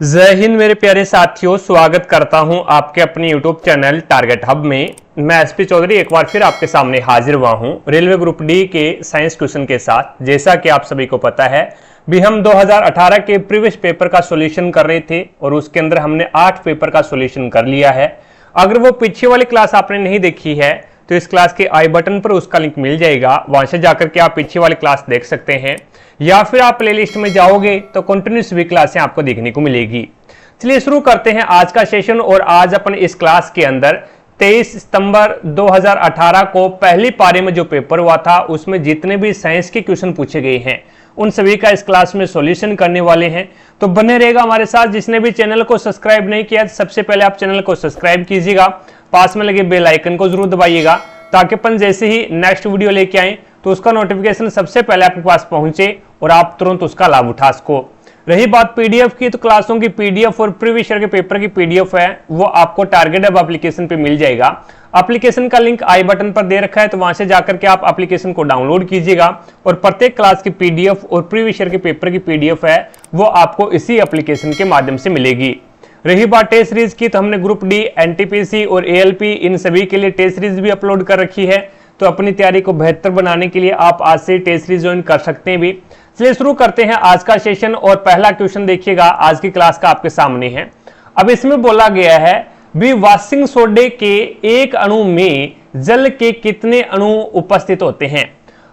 जय हिंद मेरे प्यारे साथियों, स्वागत करता हूं आपके अपने YouTube चैनल टारगेट हब में। मैं एसपी चौधरी एक बार फिर आपके सामने हाजिर हुआ हूं रेलवे ग्रुप डी के साइंस क्वेश्चन के साथ। जैसा कि आप सभी को पता है भी हम 2018 के प्रीवियस पेपर का सॉल्यूशन कर रहे थे और उसके अंदर हमने 8 पेपर का सॉल्यूशन कर लिया है। अगर वो पीछे वाली क्लास आपने नहीं देखी है तो इस क्लास के आई बटन पर उसका लिंक मिल जाएगा, वहां से जाकर के आप पीछे वाली क्लास देख सकते हैं, या फिर आप प्लेलिस्ट में जाओगे तो कंटिन्यूस भी क्लासें आपको देखने को मिलेगी। चलिए शुरू करते हैं आज का सेशन। और आज अपन इस क्लास के अंदर 23 सितंबर 2018 को पहली पारी में जो पेपर हुआ था उसमें जितने भी साइंस के क्वेश्चन पूछे गए हैं उन सभी का इस क्लास में सॉल्यूशन करने वाले हैं, तो बने रहेगा हमारे साथ। जिसने भी चैनल को सब्सक्राइब नहीं किया सबसे पहले आप चैनल को सब्सक्राइब कीजिएगा, पास में लगे बेल आइकन को जरूर दबाइएगा ताकि अपन जैसे ही नेक्स्ट वीडियो लेके आए तो उसका नोटिफिकेशन सबसे पहले आपके पास पहुंचे और आप तुरंत उसका लाभ उठा सको। रही बात पीडीएफ की, तो क्लासों की पीडीएफ और प्रीवियस ईयर के पेपर की पीडीएफ है वो आपको टारगेट हब एप्लीकेशन पे मिल जाएगा। एप्लीकेशन का लिंक आई बटन पर दे रखा है, तो वहां से जाकर के आप एप्लीकेशन को डाउनलोड कीजिएगा और प्रत्येक क्लास की पीडीएफ और प्रीवियस ईयर के पेपर की पीडीएफ है वो आपको इसी एप्लीकेशन के माध्यम से मिलेगी। रही बात टेस्ट सीरीज की, तो हमने ग्रुप डी, एनटीपीसी और एएलपी इन सभी के लिए टेस्ट सीरीज भी अपलोड कर रखी है, तो अपनी तैयारी को बेहतर बनाने के लिए आप आज से टेस्ट सीरीज ज्वाइन कर सकते हैं भी। चलिए शुरू करते हैं आज का सेशन। और पहला क्वेश्चन देखिएगा आज की क्लास का आपके सामने है। अब इसमें बोला गया है भी वॉशिंग सोडे के एक अणु में जल के कितने अणु उपस्थित होते हैं।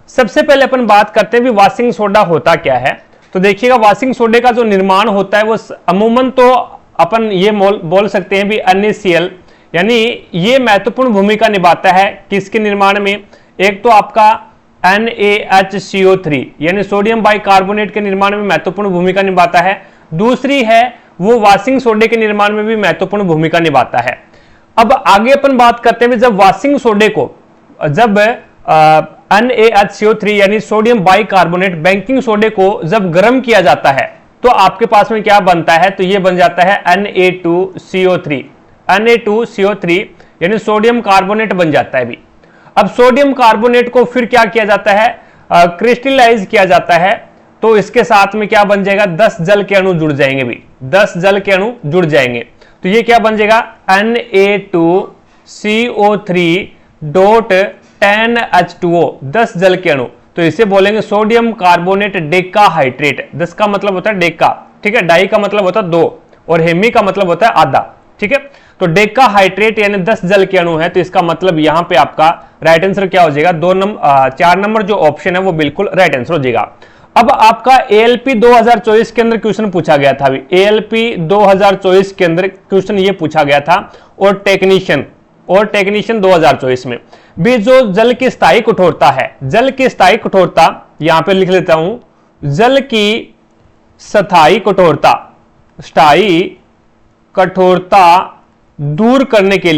सबसे पहले अपन बात करते हैं भी वॉशिंग सोडा होता क्या है। तो देखिएगा वॉशिंग सोडे का जो निर्माण होता है वो अमूमन तो अपन ये बोल सकते हैं भी NaCl, यानी ये महत्वपूर्ण भूमिका निभाता है किसके निर्माण में। एक तो आपका NaHCO3 यानी सोडियम बाइकार्बोनेट के निर्माण में महत्वपूर्ण भूमिका निभाता है। दूसरी है वो वॉशिंग सोडे के निर्माण में भी महत्वपूर्ण भूमिका निभाता है। अब आगे अपन बात करते हैं जब वॉशिंग सोडे को जब NaHCO3 यानी सोडियम बाइकार्बोनेट बैंकिंग सोडे को जब गर्म किया जाता है तो आपके पास में क्या बनता है, तो ये बन जाता है Na2CO3। Na2CO3 यानी सोडियम कार्बोनेट बन जाता है भी। अब सोडियम कार्बोनेट को फिर क्या किया जाता है, क्रिस्टलाइज किया जाता है, तो इसके साथ में क्या बन जाएगा 10 जल के अणु जुड़ जाएंगे भी, 10 जल के अणु जुड़ जाएंगे। तो ये क्या बन जाएगा Na2CO3.10H2O, 10 जल के अणु। तो इसे बोलेंगे सोडियम कार्बोनेट डेकाहाइड्रेट। 10 का मतलब होता है डेका, ठीक है, डाई का मतलब होता है 2 और हेमी का मतलब होता है आधा, ठीक है। तो डेकाहाइड्रेट यानी 10 जल के अणु है, तो इसका मतलब यहां पे आपका राइट आंसर क्या हो जाएगा 4 नंबर जो ऑप्शन है वो बिल्कुल राइट आंसर हो जाएगा। अब आपका एएलपी 2024 के अंदर क्वेश्चन पूछा गया था, एएलपी 2024 के अंदर क्वेश्चन ये पूछा गया था और टेक्नीशियन 2024 में भी जो जल की स्थायी कठोरता है, जल की स्थायी कठोरता यहां पे लिख लेता हूं, जल की स्थायी कठोरता दूर करने के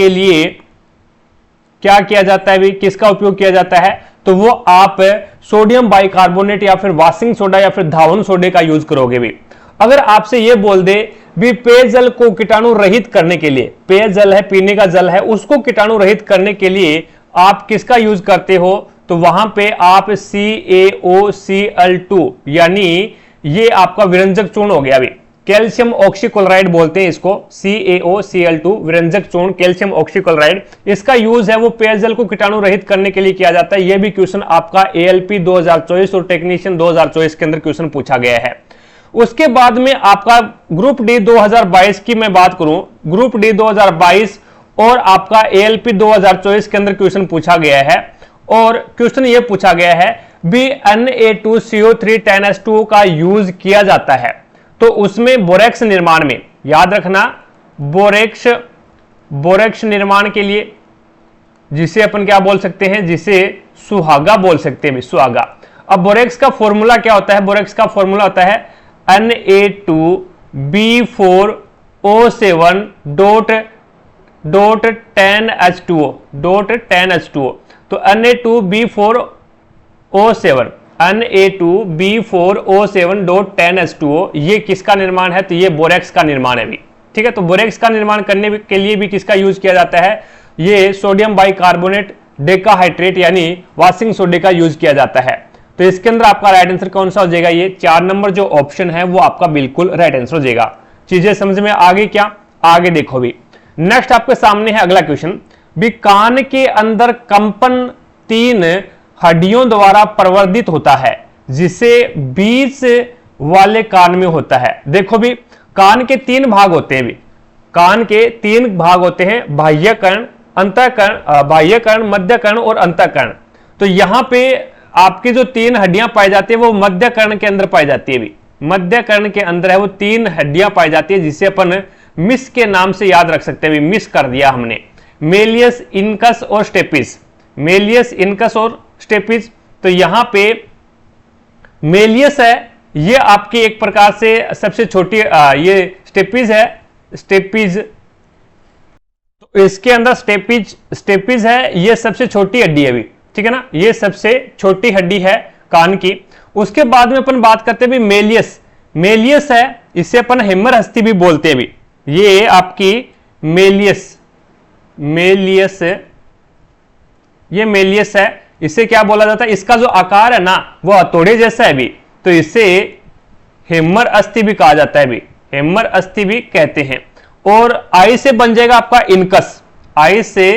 लिए क्या किया जाता है भी, किसका उपयोग किया जाता है, तो वो आप सोडियम बाइकार्बोनेट या फिर वॉशिंग सोडा या फिर धावन सोडे का यूज करोगे भी। अगर आपसे ये बोल दे भी पेयजल को कीटाणु रहित करने के लिए, पेयजल है पीने का जल है उसको कीटाणु रहित करने के लिए आप किसका यूज करते हो, तो वहां पे आप CaOCl2 यानी ये आपका विरंजक चूर्ण हो गया अभी, कैल्शियम ऑक्सीक्लोराइड बोलते हैं इसको, CaOCl2 विरंजक चूर्ण कैल्शियम ऑक्सीक्लोराइड, इसका यूज है वो पेयजल को कीटाणु रहित करने के लिए किया जाता है। यह भी क्वेश्चन आपका ALP 2024 और टेक्नीशियन 2024 के अंदर क्वेश्चन पूछा गया है। उसके बाद में आपका ग्रुप डी 2022 की मैं बात करूं, ग्रुप डी 2022 और आपका ALP 2024 के अंदर क्वेश्चन पूछा गया है और क्वेश्चन ये पूछा गया है भी Na2CO3 10H2O का यूज किया जाता है, तो उसमें बोरेक्स निर्माण में, याद रखना बोरेक्स निर्माण के लिए, जिसे अपन क्या बोल सकते हैं, जिसे सुहागा बोल सकते हैं, सुहागा। अब बोरेक्स का फॉर्मूला क्या होता है, बोरेक्स का फॉर्मूला होता है Na2B4O7.10H2O। तो Na2B4O7.10H2O ये किसका निर्माण है, तो ये बोरेक्स का निर्माण है भी, ठीक है। तो बोरेक्स का निर्माण करने के लिए भी किसका यूज किया जाता है, ये सोडियम बाइकार्बोनेट डेकाहाइड्रेट यानी वॉशिंग सोडे का यूज किया जाता है। तो इसके अंदर आपका राइट आंसर कौन सा हो जाएगा, ये 4 नंबर जो ऑप्शन है वो आपका बिल्कुल राइट आंसर हो जाएगा। चीजें समझ में आ गई क्या? आगे देखो भी, नेक्स्ट आपके सामने है अगला क्वेश्चन भी, कान के अंदर कंपन 3 हड्डियों द्वारा प्रवर्धित होता है जिसे बीच वाले कान में होता है। देखो भी, कान के 3 भाग होते हैं भी, कान के 3 भाग होते हैं, बाह्य कर्ण, अंतःकर्ण, बाह्य कर्ण, मध्य कर्ण और अंतःकर्ण। तो यहां पे आपकी जो 3 हड्डियां पाई जाती है वो मध्य कर्ण के अंदर पाई जाती है भी, मध्य कर्ण के अंदर है वो 3 हड्डियां पाई जाती है जिसे अपन मिस के नाम से याद रख सकते हैं, मिस कर दिया हमने, मेलियस, इनकस और स्टेपिस, मेलियस, इनकस और स्टेपिस। तो यहां पे मेलियस है, ये आपकी एक प्रकार से सबसे छोटी, ये स्टेपिस है, स्टेपिस, तो इसके अंदर स्टेपिस है, ये सबसे छोटी हड्डी है भी, ठीक है ना, ये सबसे छोटी हड्डी है कान की। उसके बाद में अपन बात करते हैं भी मेलियस, मेलियस है, इसे अपन हेमर हस्ती भी बोलते हैं भी, ये आपकी मेलियस, मेलियस, ये मेलियस है, इसे क्या बोला जाता है, इसका जो आकार है ना वो हथौड़े जैसा है भी, तो इसे हेमर अस्थि भी कहा जाता है भी, हेमर अस्थि भी कहते हैं। और आई से बन जाएगा आपका इनकस, आई से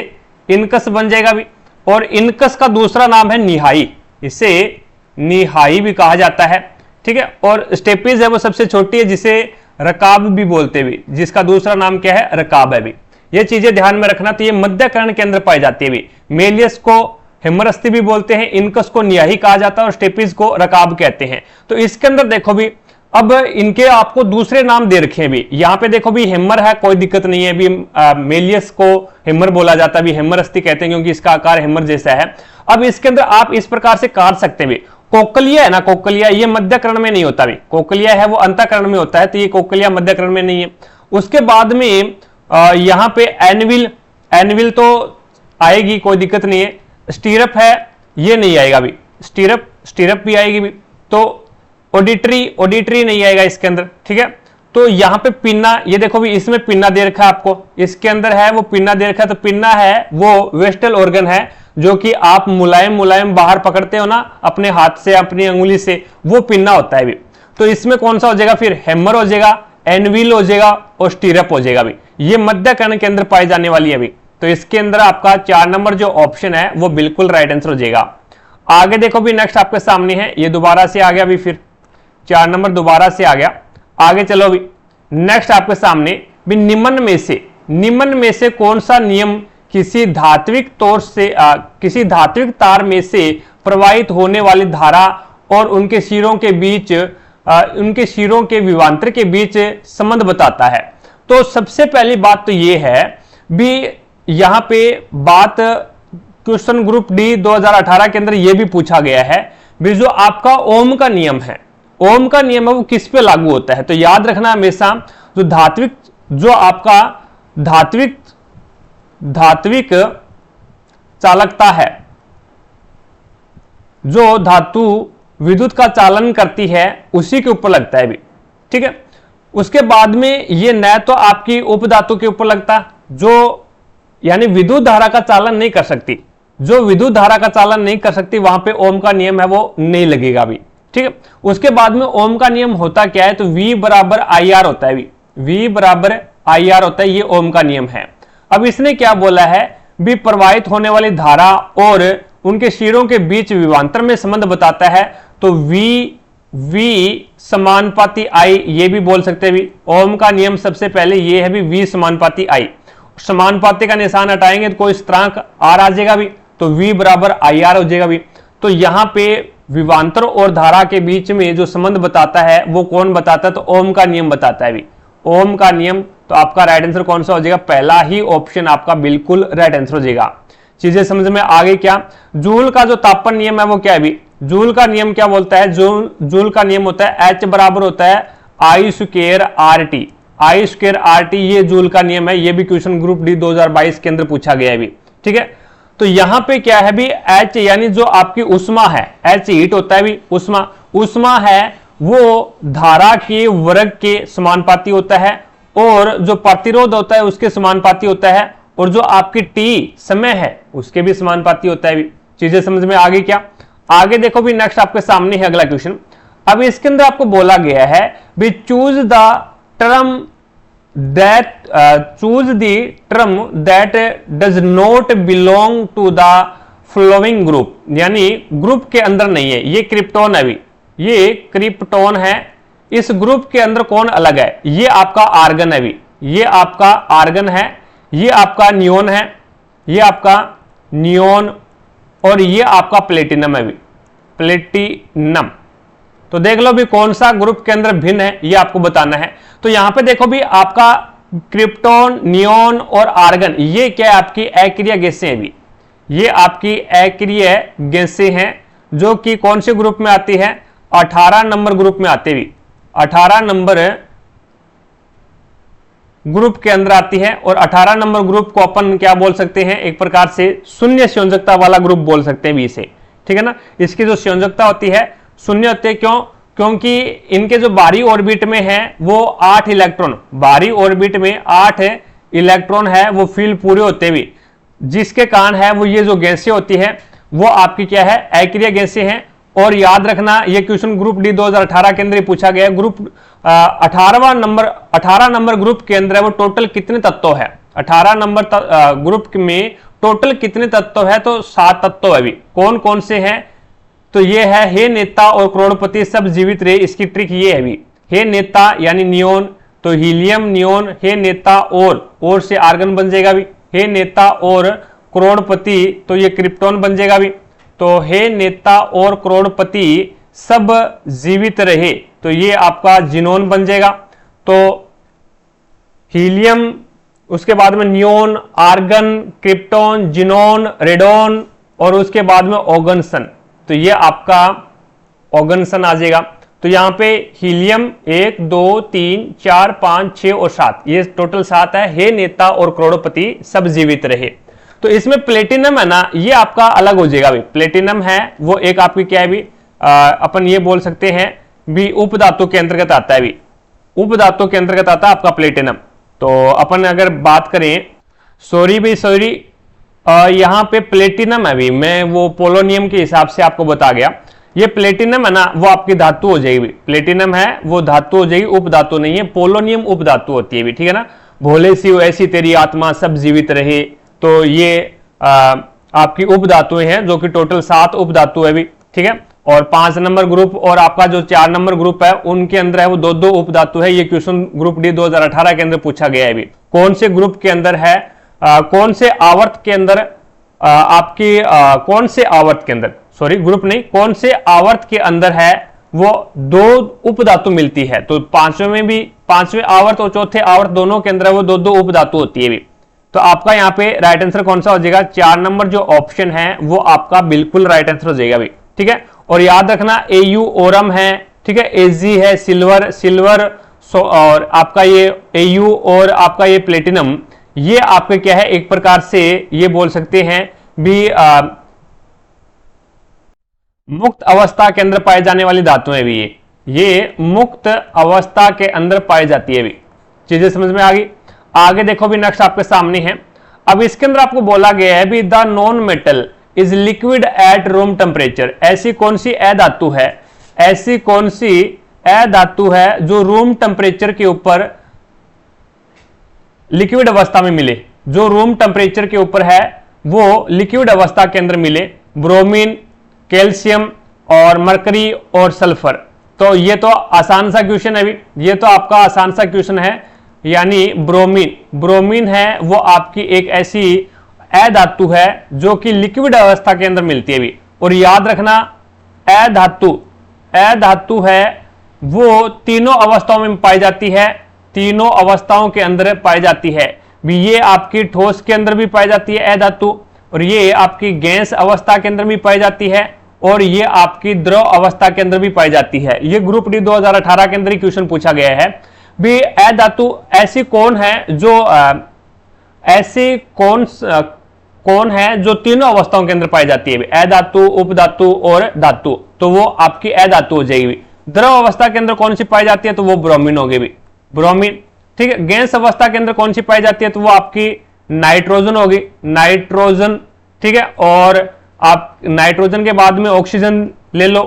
इनकस बन जाएगा भी, और इनकस का दूसरा नाम है निहाई, इसे निहाई भी कहा जाता है, ठीक है। और स्टेपिस है वो सबसे छोटी है जिसे रकाब भी बोलते भी, जिसका दूसरा नाम क्या है, रकाब है भी। ये चीजें ध्यान में रखना। तो ये मध्य कर्ण के अंदर पाई जाती है भी, मेलियस को हेमरस्थी भी बोलते हैं, इनकस को निहाई कहा जाता है और स्टेपिस को रकाब कहते हैं। तो इसके अंदर देखो भी, अब इनके आपको दूसरे नाम दे रखे हैं भी, यहां पे देखो भी हेमर है, कोई दिक्कत नहीं है भी, मेलियस को हेमर बोला जाता है भी, हेमरस्थी कहते हैं क्योंकि इसका आकार हेमर जैसा है। अब इसके अंदर आप इस प्रकार से काट सकते हैं भी, कोकलिया है ना, कोकलिया ये मध्य कर्ण में नहीं होता भी, कोकलिया है वो अंतःकर्ण में होता है, तो ये कोकलिया मध्य कर्ण में नहीं है। उसके बाद में यहां पे एनविल, एनविल तो आएगी, कोई दिक्कत नहीं है। स्टीरप है, ये नहीं आएगा भी, स्टीरप, स्टीरप भी आएगी भी। तो ऑडिटरी, ऑडिटरी नहीं आएगा इसके अंदर, ठीक है। तो यहां पे पिन्ना, ये देखो भी, इसमें पिन्ना दे रखा है आपको, इसके अंदर है वो पिन्ना दे रखा है। तो पिन्ना है वो वेस्टल ऑर्गन है जो कि आप मुलायम मुलायम बाहर पकड़ते हो ना अपने हाथ से, अपनी अंगुली से, वो पिन्ना होता है भी। तो इसमें कौन सा हो जाएगा फिर, हेमर हो जाएगा, एनविल हो जाएगा और स्टीरप हो जाएगा भी। ये मध्य कर्ण के अंदर पाई जाने वाली है भी। तो इसके अंदर आपका 4 नंबर जो ऑप्शन है वो बिल्कुल राइट आंसर हो जाएगा। आगे देखो भी, नेक्स्ट आपके सामने है, ये दोबारा से आ गया भी, फिर 4 नंबर दोबारा से आ गया। आगे चलो भी, नेक्स्ट आपके सामने भी, निम्न में से कौन सा नियम किसी धात्विक तौर से किसी धात्विक तार में से प्रवाहित होने वाली धारा और उनके सिरों के बीच, उनके सिरों के विवांतर के बीच संबंध बताता है। तो सबसे पहली बात तो ये है भी, यहां पे बात क्वेश्चन ग्रुप डी 2018 के अंदर यह भी पूछा गया है भी, जो आपका ओम का नियम है, ओम का नियम है वो किस पे लागू होता है। तो याद रखना हमेशा, जो धात्विक, जो आपका धात्विक चालकता है, जो धातु विद्युत का चालन करती है उसी के ऊपर लगता है भी, ठीक है। उसके बाद में ये न तो आपकी उपधातु के ऊपर लगता, जो यानी विद्युत धारा का चालन नहीं कर सकती, जो विद्युत धारा का चालन नहीं कर सकती वहां पे ओम का नियम है वो नहीं लगेगा भी, ठीक है। उसके बाद में ओम का नियम होता क्या है, तो V बराबर IR होता है भी, V बराबर IR होता है, ये ओम का नियम है। अब इसने क्या बोला है भी, प्रवाहित होने वाली धारा और उनके सिरों के बीच विवांतर में संबंध बताता है। तो V समानुपाती I, ये भी बोल सकते हैं भी। ओम का नियम सबसे पहले ये है भी, V समानुपाती I, समानुपाती का निशान हटाएंगे तो कोई स्थिरांक R आ जाएगा भी, तो V बराबर IR हो जाएगा भी। तो यहां पे विवांतर और धारा के बीच में जो संबंध बताता है वो कौन बताता है, तो ओम का नियम बताता है भी, ओम का नियम। तो आपका राइट आंसर कौन सा हो जाएगा, पहला ही ऑप्शन आपका बिल्कुल राइट आंसर हो जाएगा। चीजें समझ में आ गई क्या? जूल का जो तापन नियम है वो क्या है भी, जूल का नियम क्या बोलता है, जूल का नियम होता है H बराबर होता है I square RT, I square RT, ये जूल का नियम है। ये भी क्वेश्चन ग्रुप डी 2022 के अंदर पूछा गया है भी, ठीक है। तो यहां पे क्या है भी, H यानी जो आपकी उष्मा है, H हीट होता है भी, उष्मा, उष्मा है वो धारा के वर्ग के समानुपाती होता है, और जो प्रतिरोध होता है उसके समानुपाती होता है, और जो आपकी T समय है उसके भी समानुपाती होता है भी। चीजें समझ में आ गई क्या? आगे देखो भी नेक्स्ट आपके सामने है अगला क्वेश्चन। अब इसके अंदर आपको बोला गया है भी choose the term that does not belong to the flowing group, यानी ग्रुप के अंदर नहीं है। ये क्रिप्टोन है, अभी ये क्रिप्टोन है, इस ग्रुप के अंदर कौन अलग है? ये आपका आर्गन है, अभी ये आपका आर्गन है, ये आपका नियोन है, ये आपका नियोन, और ये आपका प्लेटिनम है, अभी प्लेटिनम। तो देख लो भी कौन सा ग्रुप के अंदर भिन्न है, ये आपको बताना है। तो यहां पे देखो भी आपका क्रिप्टोन, नियोन और आर्गन, ये क्या है? आपकी अक्रिय गैसें हैं, भी ये आपकी अक्रिय गैसें हैं जो कि कौन से ग्रुप में आती है? 18 नंबर ग्रुप में आते हुए, 18 नंबर ग्रुप के अंदर आती है। और 18 नंबर ग्रुप को अपन क्या बोल सकते हैं? एक प्रकार से शून्य संयोजकता वाला ग्रुप बोल सकते हैं भी इसे, ठीक है ना। इसकी जो संयोजकता होती है शून्य होती है, क्यों? क्योंकि इनके जो बाहरी ऑर्बिट में है वो 8 इलेक्ट्रॉन, बाहरी ऑर्बिट में 8 इलेक्ट्रॉन है, वो फील्ड पूरे होते हुए, जिसके कारण है वो ये जो गैसें होती है वो आपकी क्या है? अक्रिय गैसें हैं। और याद रखना ये क्वेश्चन ग्रुप डी 2018 के अंदर पूछा गया। ग्रुप 18 नंबर ग्रुप के अंदर वो टोटल कितने तत्व है? 18 नंबर ग्रुप में टोटल कितने तत्व है? तो 7 तत्व है। अभी कौन कौन से हैं? तो ये है हे नेता और करोड़पति सब जीवित रहे। इसकी ट्रिक ये है, अभी हे नेता यानी नियोन, तो हीलियम नियोन, हे नेता और से आर्गन बन जाएगा भी, हे नेता और करोड़पति तो ये क्रिप्टोन बन जाएगा भी। तो हे नेता और करोड़पति सब जीवित रहे, तो ये आपका जिनोन बन जाएगा। तो हीलियम, उसके बाद में neon, argon, krypton, xenon, radon, और उसके बाद में ऑगनसन, तो ये आपका ऑगनसन आ जाएगा। तो यहां पे हीलियम 1 2 3 4 5 6 और 7, ये टोटल 7 है। हे नेता और करोड़पति सब जीवित रहे। तो इसमें प्लेटिनम है ना, ये आपका अलग हो जाएगा भी। प्लेटिनम है वो एक आपकी क्या है भी, अपन ये बोल सकते हैं भी उपधातु के अंतर्गत आता है भी, उपधातु के अंतर्गत आता है आपका प्लेटिनम। तो अपन अगर बात करें, सॉरी यहां पे प्लेटिनम है भी, मैं वो पोलोनियम के हिसाब से आपको बता गया। ये प्लेटिनम है ना, वो आपकी धातु हो जाएगी। प्लेटिनम है वो धातु हो जाएगी, उपधातु नहीं है। पोलोनियम उपधातु होती है भी, ठीक है ना। भोले सी ऐसी तेरी आत्मा सब जीवित रहे, तो ये आपकी उपधातुएं हैं जो कि टोटल 7 उपधातु है भी, ठीक है। और 5 नंबर ग्रुप और आपका जो 4 नंबर ग्रुप है उनके अंदर है वो 2 उपधातु है। ये क्वेश्चन ग्रुप डी 2018 के अंदर पूछा गया है भी। कौन से ग्रुप के अंदर है, कौन से आवर्त के अंदर आपकी कौन से आवर्त के अंदर, सॉरी ग्रुप नहीं, कौन से आवर्त के अंदर है वो 2 उपधातु मिलती है। तो 5वें में भी, 5वें आवर्त और चौथे आवर्त दोनों के अंदर वो 2 उपधातु होती है भी। तो आपका यहाँ पे राइट आंसर कौन सा हो जाएगा? 4 नंबर जो ऑप्शन है वो आपका बिल्कुल राइट आंसर हो जाएगा भी, ठीक है। और याद रखना एयू ओरम है, ठीक है, एजी है सिल्वर, और आपका ये एयू और आपका ये प्लेटिनम, ये आपके क्या है? एक प्रकार से ये बोल सकते हैं भी मुक्त अवस्था के अंदर पाए जाने वाली धातुएं भी, ये मुक्त अवस्था के अंदर पाई जाती है भी। चीजें समझ में आ गई? आगे देखो भी नेक्स्ट आपके सामने है। अब इसके अंदर आपको बोला गया है भी the non metal is liquid at room temperature. ऐसी कौन सी अधातु है, ऐसी कौन सी अधातु है जो रूम टेम्परेचर के ऊपर लिक्विड अवस्था में मिले, जो रूम टेम्परेचर के ऊपर है वो लिक्विड अवस्था के अंदर मिले? ब्रोमीन, कैल्शियम और मरकरी और सल्फर। तो ये तो आसान सा क्वेश्चन है भी, ये तो आपका आसान सा क्वेश्चन है, यानी ब्रोमीन है वो आपकी एक ऐसी अधातु है जो कि लिक्विड अवस्था के अंदर मिलती है भी। और याद रखना अधातु है वो तीनों अवस्थाओं में पाई जाती है, तीनों अवस्थाओं के अंदर पाई जाती है भी। ये आपकी ठोस के अंदर भी पाई जाती है अधातु, और ये आपकी गैस अवस्था के अंदर भी पाई जाती है, और ये आपकी द्रव अवस्था के अंदर भी पाई जाती है। ये ग्रुप डी 2018 के अंदर ही क्वेश्चन पूछा गया है भी अधातु ऐसी कौन है जो ऐसी कौन है जो तीनों अवस्थाओं के अंदर पाई जाती है? अधातु, उपधातु और धातु, तो वो आपकी अधातु हो जाएगी। द्रव अवस्था के अंदर कौन सी पाई जाती है? तो वो ब्रोमीन होगी भी, ब्रोमीन, ठीक है। गैस अवस्था के अंदर कौन सी पाई जाती है? तो वो आपकी नाइट्रोजन होगी, नाइट्रोजन, ठीक है। और आप नाइट्रोजन के बाद में ऑक्सीजन ले लो,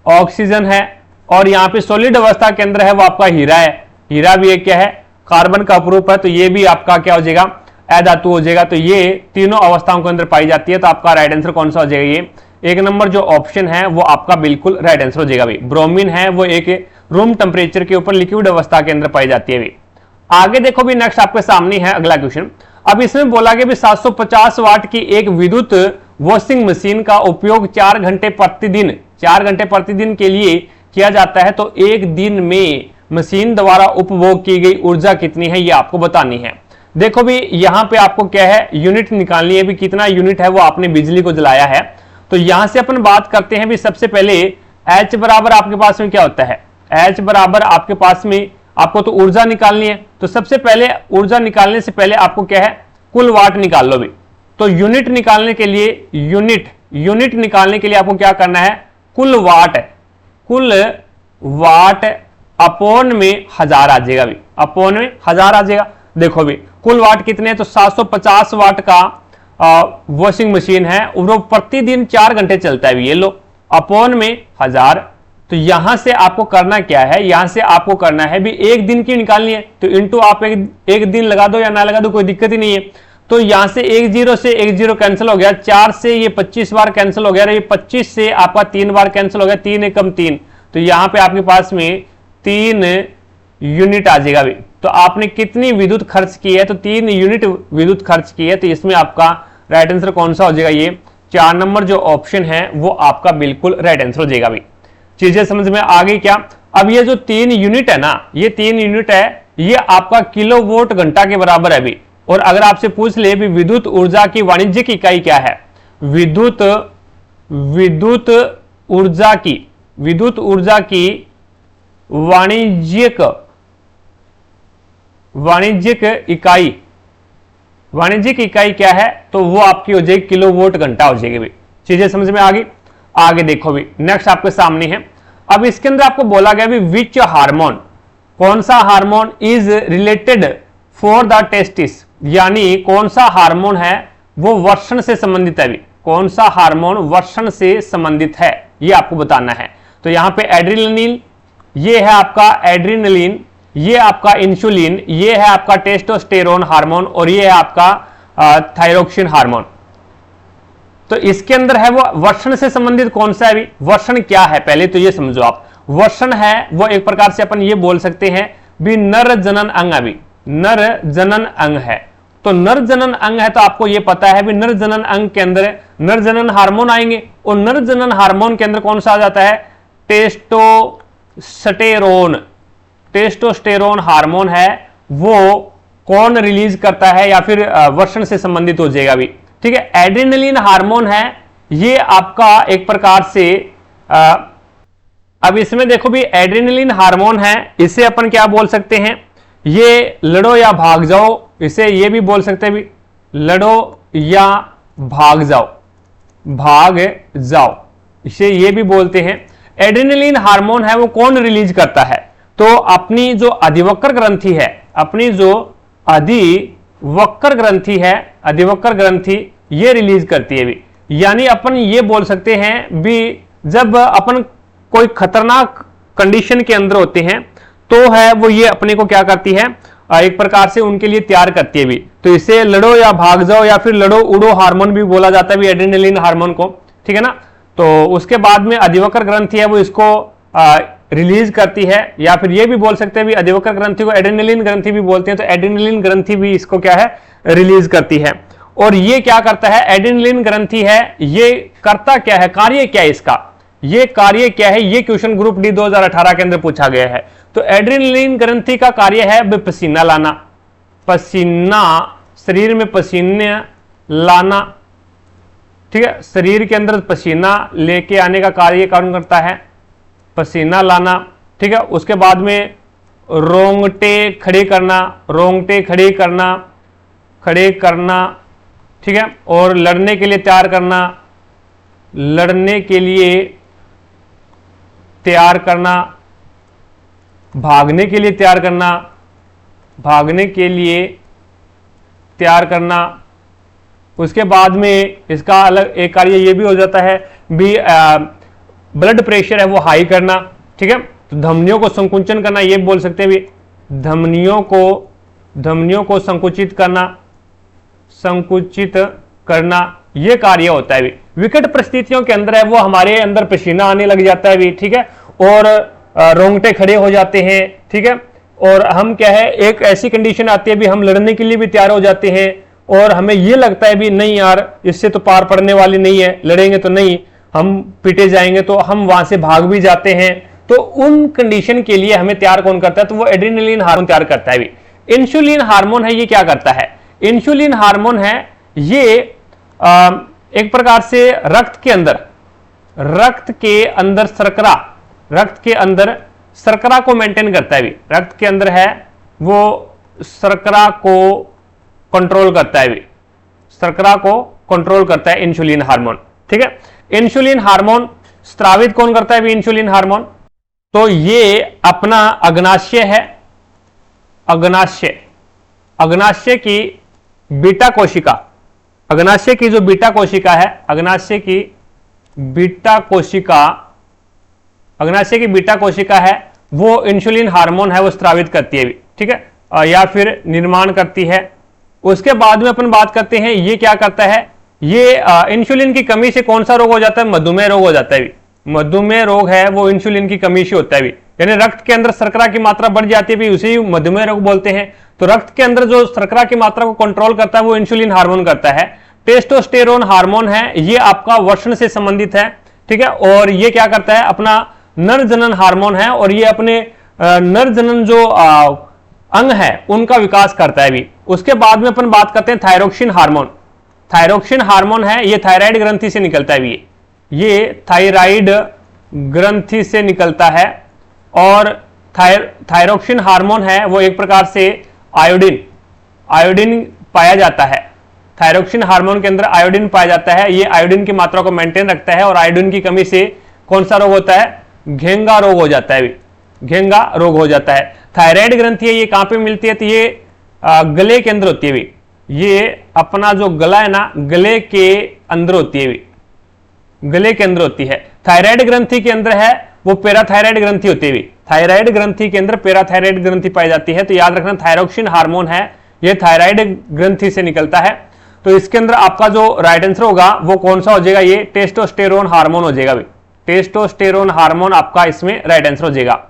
ऑक्सीजन है, और यहाँ पे सॉलिड अवस्था के अंदर है वो आपका हीरा है, हीरा भी एक क्या है, कार्बन का अपरूप है, तो ये भी आपका क्या हो जाएगा, अधातु हो जाएगा। तो ये तीनों अवस्थाओं के अंदर पाई जाती है। तो आपका राइट आंसर कौन सा हो जाएगा, ये एक नंबर जो ऑप्शन है वो आपका बिल्कुल राइट आंसर हो जाएगा भाई। ब्रोमीन है वो एक रूम टेम्परेचर के ऊपर लिक्विड अवस्था के अंदर पाई जाती है भाई। आगे देखो भी, नेक्स्ट आपके सामने है अगला क्वेश्चन। अब इसमें बोला गया भी 750 वाट की एक विद्युत वॉशिंग मशीन का उपयोग 4 घंटे प्रतिदिन के लिए किया जाता है, तो एक दिन में मशीन द्वारा उपभोग की गई ऊर्जा कितनी है, ये आपको बतानी है। देखो भी यहां पे आपको क्या है, यूनिट निकालनी है भी, कितना यूनिट है वो आपने बिजली को जलाया है। तो यहां से अपन बात करते हैं भी, सबसे पहले H बराबर आपके पास में क्या होता है, H बराबर आपके पास में आपको तो ऊर्जा निकालनी है। तो सबसे पहले ऊर्जा निकालने से पहले आपको क्या है, कुल वाट निकाल लो भी। तो यूनिट निकालने के लिए यूनिट निकालने के लिए आपको क्या करना है, कुल वाट अपॉन में 1000 आ जाएगा भी, अपॉन में 1000 आ जाएगा। देखो भी कुल वाट कितने हैं, तो 750 वाट का वॉशिंग मशीन है, वो प्रतिदिन 4 घंटे चलता है। ये लो अपॉन में 1000। तो यहां से आपको करना क्या है, यहां से आपको करना है भी एक दिन की निकालनी है, तो इंटू आप एक दिन लगा दो या ना लगा दो, कोई दिक्कत ही नहीं है। तो यहां से 10 से 10 कैंसिल हो गया, 4 से ये 25 बार कैंसिल हो गया, ये 25 से आपका 3 बार कैंसिल हो गया, 3 एकम 3। तो यहां पे आपके पास में 3 यूनिट आ जाएगा भी। तो आपने कितनी विद्युत खर्च की है, तो 3 यूनिट विद्युत खर्च की है। तो इसमें आपका राइट आंसर कौन सा हो जाएगा, ये 4 नंबर जो ऑप्शन है वो आपका बिल्कुल राइट आंसर हो जाएगा भी। चीजें समझ में आ गई क्या। अब ये जो 3 यूनिट है ना, ये 3 यूनिट है, ये आपका किलोवाट घंटा के बराबर है भी। और अगर आपसे पूछ ले भी विद्युत ऊर्जा की वाणिज्यिक इकाई क्या है, विद्युत ऊर्जा की वाणिज्यिक इकाई क्या है, तो वो आपकी हो जाएगी किलोवाट घंटा हो जाएगी भी। चीजें समझ में आ गई। आगे देखो भी, नेक्स्ट आपके सामने है। अब इसके अंदर आपको बोला गया भी विच हार्मोन, कौन सा hormone is related for the testis, यानी कौन सा हार्मोन है वो वर्षण से संबंधित है भी, कौन सा हार्मोन वर्षण से संबंधित है ये आपको बताना है। तो यहां पे एड्रेनलिन, ये है आपका एड्रेनलिन, ये आपका इंसुलिन, ये है आपका टेस्टोस्टेरोन हार्मोन, और ये है आपका थायरोक्सिन हार्मोन। तो इसके अंदर है वो वर्षण से संबंधित कौन सा है भी। वर्षण क्या है पहले तो ये समझो आप। वर्षण है वो एक प्रकार से अपन ये बोल सकते हैं भी नर जनन अंग, अभी नर जनन अंग है। तो नर जनन अंग है, तो आपको ये पता है भी नर जनन अंग के अंदर नर जनन हार्मोन आएंगे, और नर जनन हार्मोन के अंदर कौन सा आ जाता है, टेस्टोस्टेरोन हार्मोन है, वो कौन रिलीज करता है, या फिर वर्षण से संबंधित हो जाएगा भी। ठीक है, एड्रेनलिन हार्मोन है, ये आपका एक प्रकार से अब इसमें देखो भी एड्रेनलिन हार्मोन है, इसे अपन क्या बोल सकते हैं, ये लड़ो या भाग जाओ, इसे ये भी बोल सकते हैं भी लड़ो या भाग जाओ, इसे ये भी बोलते हैं। एड्रेनलिन हार्मोन है वो कौन रिलीज करता है, तो अपनी जो अधिवक्र ग्रंथि है, अपनी जो अधिवक्र ग्रंथि ये रिलीज करती है भी। यानी अपन ये बोल सकते हैं भी जब अपन कोई खतरनाक कंडीशन के अंदर होते हैं तो है वो ये अपने को क्या करती है, एक प्रकार से उनके लिए तैयार करती है भी। तो इसे लड़ो या भाग जाओ या फिर लड़ो उड़ो हार्मोन भी बोला जाता है भी एड्रेनलिन हार्मोन को। ठीक है ना। तो उसके बाद में अधिवक्र ग्रंथि है वो इसको रिलीज करती है, या फिर ये भी बोल सकते हैं भी अधिवक्र ग्रंथि को एड्रेनलिन ग्रंथि भी बोलते हैं। तो एड्रेनलिन ग्रंथि भी इसको क्या है, रिलीज करती है। और ये क्या करता है, एड्रेनलिन ग्रंथि है ये करता क्या है, कार्य क्या है इसका, ये कार्य क्या है, ये क्वेश्चन ग्रुप डी 2018 के अंदर पूछा गया है। तो एड्रेनलिन ग्रंथि का कार्य है पसीना लाना, पसीना शरीर में पसीने लाना। ठीक है, शरीर के अंदर पसीना लेके आने का कार्य कौन करता है, पसीना लाना। ठीक है, उसके बाद में रोंगटे खड़े करना, ठीक है, और लड़ने के लिए तैयार करना, भागने के लिए तैयार करना, उसके बाद में इसका अलग एक कार्य ये भी हो जाता है भी ब्लड प्रेशर है वो हाई करना, ठीक है। तो धमनियों को संकुचन करना, ये बोल सकते हैं भी धमनियों को संकुचित करना ये कार्य होता है भी। विकट परिस्थितियों के अंदर है वो हमारे अंदर पसीना आने लग जाता है भी, ठीक है, और रोंगटे खड़े हो जाते हैं, ठीक है, और हम क्या है एक ऐसी कंडीशन आती है भी हम लड़ने के लिए भी तैयार हो जाते हैं और हमें ये लगता है भी नहीं यार इससे तो पार पड़ने वाली नहीं है, लड़ेंगे तो नहीं, हम पीटे जाएंगे, तो हम वहां से भाग भी जाते हैं। तो उन कंडीशन के लिए हमें तैयार कौन करता है, तो वो एड्रेनलिन हार्मोन तैयार करता है भी। इंसुलिन हार्मोन है ये क्या करता है, इंसुलिन हार्मोन है ये एक प्रकार से रक्त के अंदर शर्करा को मेंटेन करता है भी। रक्त के अंदर है वो शर्करा को कंट्रोल करता है भी, शर्करा को कंट्रोल करता है इंसुलिन हार्मोन, ठीक है। इंसुलिन हार्मोन स्रावित कौन करता है भी, इंसुलिन हार्मोन, तो ये अपना अग्नाशय है, अग्नाशय की बीटा कोशिका, अग्नाशय की जो बीटा कोशिका है, अग्नाशय की बीटा कोशिका है वो इंसुलिन हार्मोन है वो स्रावित करती है, ठीक है, या फिर निर्माण करती है। उसके बाद में अपन बात करते हैं ये क्या करता है, ये इंसुलिन की कमी से कौन सा रोग हो जाता है, मधुमेह रोग हो जाता है भी। मधुमेह रोग है वो इंसुलिन की कमी से होता है भी, यानी रक्त के अंदर शर्करा की मात्रा बढ़ जाती है भी, उसे मधुमेह रोग बोलते हैं। तो रक्त के अंदर जो शर्करा की मात्रा को कंट्रोल करता है वो इंसुलिन हार्मोन करता है। टेस्टोस्टेरोन हार्मोन है ये आपका वर्ण से संबंधित है, ठीक है, और ये क्या करता है अपना नर जनन हार्मोन है और ये अपने नर जनन जो अंग है उनका विकास करता है भी। उसके बाद में अपन बात करते हैं थायरोक्सिन हार्मोन। थायरोक्सिन हार्मोन है ये थायराइड ग्रंथि से निकलता है भी, ये थायराइड ग्रंथि से निकलता है। और थायरोक्सिन हार्मोन है वो एक प्रकार से आयोडीन पाया जाता है। थायरोक्सिन हार्मोन के अंदर आयोडीन पाया जाता है, ये आयोडीन की मात्रा को मेंटेन रखता है और आयोडीन की कमी से कौन सा रोग होता है, घेंगा रोग हो जाता है, घेंगा रोग हो जाता है। थायराइड ग्रंथि है ये कहां पे मिलती है, तो ये गले के अंदर होती है भी, ये अपना जो गला है ना गले के अंदर होती है भी, गले के अंदर होती है। थायराइड ग्रंथि के अंदर है वो पैराथायराइड ग्रंथि होती है भी, थायराइड ग्रंथि के अंदर पैराथायराइड ग्रंथि पाई जाती है। तो याद रखना थायरोक्सिन हार्मोन है ये थायराइड ग्रंथि से निकलता है। तो इसके अंदर आपका जो राइट आंसर होगा वो कौन सा हो जाएगा, ये टेस्टोस्टेरोन हार्मोन हो जाएगा भी, टेस्टोस्टेरोन हार्मोन आपका इसमें राइट आंसर हो जाएगा।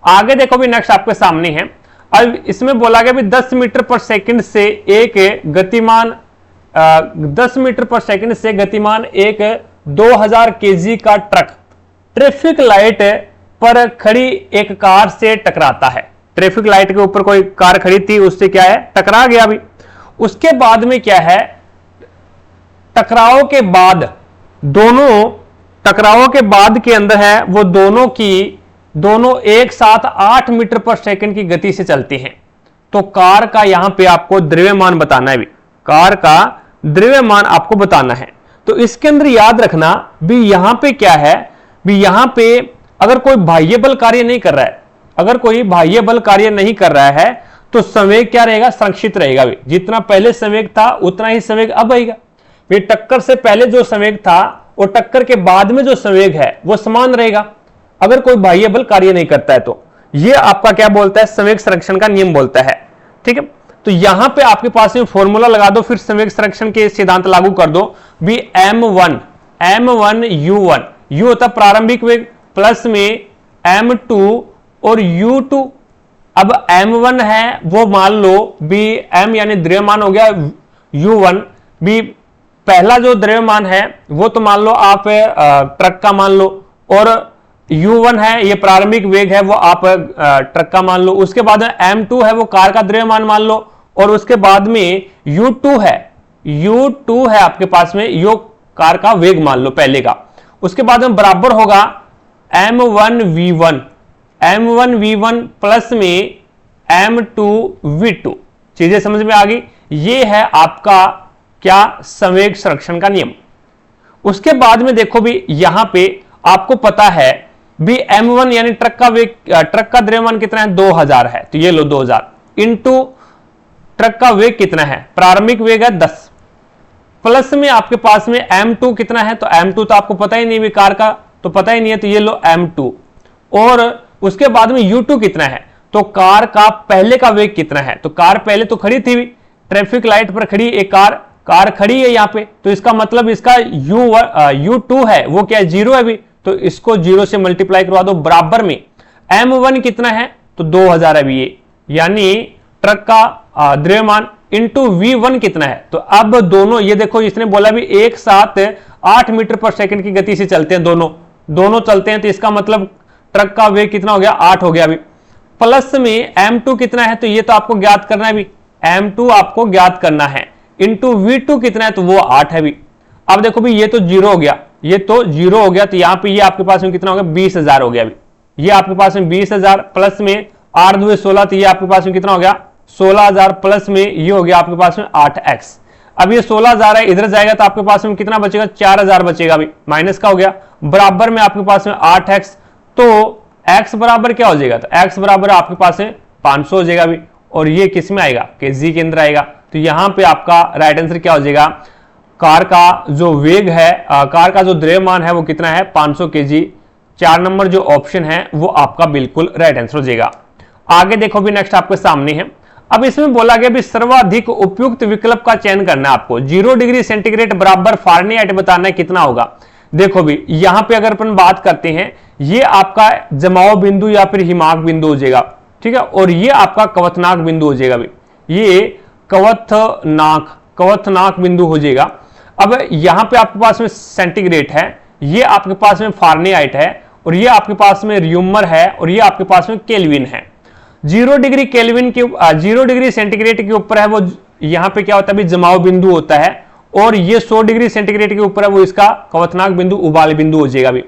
आगे देखो भी नेक्स्ट आपके सामने है, अब इसमें बोला गया भी 10 मीटर पर सेकंड से एक गतिमान 10 मीटर पर सेकंड से गतिमान एक 2000 केजी का ट्रक ट्रैफिक लाइट पर खड़ी एक कार से टकराता है। ट्रैफिक लाइट के ऊपर कोई कार खड़ी थी, उससे क्या है टकरा गया भी। उसके बाद में क्या है, टकराव के बाद के अंदर है वो दोनों एक साथ 8 मीटर पर सेकंड की गति से चलती हैं। तो कार का यहां पे आपको द्रव्यमान बताना है भी, कार का द्रव्यमान आपको बताना है। तो इसके अंदर याद रखना भी यहां पे क्या है भी, यहां पे अगर कोई बाह्य बल कार्य नहीं कर रहा है, अगर कोई बाह्य बल कार्य नहीं कर रहा है तो संवेग क्या रहेगा, संरक्षित रहेगा भी। जितना पहले संवेग था उतना ही संवेग अब आएगा। फिर टक्कर से पहले जो संवेग था और टक्कर के बाद में जो संवेग है वो समान रहेगा अगर कोई बाह्य बल कार्य नहीं करता है। तो ये आपका क्या बोलता है, संवेग संरक्षण का नियम बोलता है, ठीक है। तो यहां पे आपके पास में फॉर्मूला लगा दो, फिर संवेग संरक्षण के सिद्धांत लागू कर दो भी। M1 U1, U होता प्रारंभिक वेग प्लस में M2 और U2। अब M1 है वो मान लो भी M यानी द्रव्यमान हो गया, U1 भी पहला जो द्रव्यमान है वो तो मान लो आप ट्रक का मान लो, और U1 है ये प्रारंभिक वेग है वो आप ट्रक का मान लो। उसके बाद में M2 है वो कार का द्रव्यमान मान लो, और उसके बाद में U2 है आपके पास में यो कार का वेग मान लो पहले का। उसके बाद में बराबर होगा M1V1 प्लस में M2V2। चीजें समझ में आ गई। ये है आपका क्या, संवेग संरक्षण का नियम। उसके बाद में देखो भी यहां पे आपको पता है भी M1 यानी ट्रक का वेग, ट्रक का द्रव्यमान कितना है 2000 है, तो ये लो 2000 इंटू ट्रक का वेग कितना है, प्रारंभिक वेग है 10, प्लस में आपके पास में m2 कितना है, तो m2 तो आपको पता ही नहीं है, कार का तो पता ही नहीं है, तो ये लो m2। और उसके बाद में u2 कितना है, तो कार का पहले का वेग कितना है, तो कार पहले तो खड़ी थी, ट्रैफिक लाइट पर खड़ी एक कार खड़ी है यहाँ पे, तो इसका मतलब इसका u2 है वो क्या है, 0 है अभी, तो इसको 0 से मल्टीप्लाई करवा दो। बराबर में m1 कितना है, तो 2000 है अभी ये, यानी ट्रक का द्रव्यमान इंटू v1 कितना है। तो अब दोनों ये देखो, इसने बोला भी एक साथ 8 मीटर पर सेकंड की गति से चलते हैं, दोनों चलते हैं, तो इसका मतलब ट्रक का वेग कितना हो गया, 8 हो गया अभी। प्लस में m2 कितना है, तो ये तो आपको ज्ञात करना है अभी, m2 आपको ज्ञात करना है, इंटू v2 कितना है, तो वो 8 है अभी। अब देखो भी ये तो 0 हो गया, ये तो 0 हो गया, तो यहां पे ये आपके पास में कितना हो गया, 20,000 हो गया अभी। ये आपके पास में 20,000 प्लस में 8 2 16, तो ये आपके पास में कितना हो गया, 16,000 प्लस में ये हो गया आपके पास में 8x। अब ये 16,000 है, इधर जाएगा तो आपके पास में कितना बचेगा, 4,000 बचेगा अभी, माइनस का हो गया। बराबर में आपके पास में 8x, तो x बराबर क्या हो जाएगा, तो x बराबर आपके पास में 500 हो जाएगा अभी, और ये किस में आएगा, केजी के अंदर आएगा। तो यहां पे आपका राइट आंसर क्या हो जाएगा, कार का जो वेग है, कार का जो द्रव्यमान है वो कितना है, 500 केजी। 4 नंबर जो ऑप्शन है वो आपका बिल्कुल राइट आंसर हो जाएगा। आगे देखो भी नेक्स्ट आपके सामने है। अब इसमें बोला गया भी सर्वाधिक उपयुक्त विकल्प का चयन करना है आपको, 0 डिग्री सेंटीग्रेड बराबर फारेनहाइट बताना है कितना होगा। देखो भी यहां पे अगर अपन बात करते हैं, ये आपका जमाव बिंदु या फिर हिमांक बिंदु हो जाएगा, ठीक है, और ये आपका कवथनाक बिंदु हो जाएगा भी, ये कवथनाक बिंदु हो जाएगा। अब यहां पे आपके पास में सेंटीग्रेड है, ये आपके पास में फारेनहाइट है, और ये आपके पास में र्यूमर है, और ये आपके पास में केल्विन है। 0 डिग्री केल्विन के 0 डिग्री सेंटीग्रेड के ऊपर है वो, यहां पे क्या होता है, जमाव बिंदु होता है, और ये 100 डिग्री सेंटीग्रेड के ऊपर है वो इसका कवथनाक बिंदु, उबाल बिंदु हो जाएगा भी।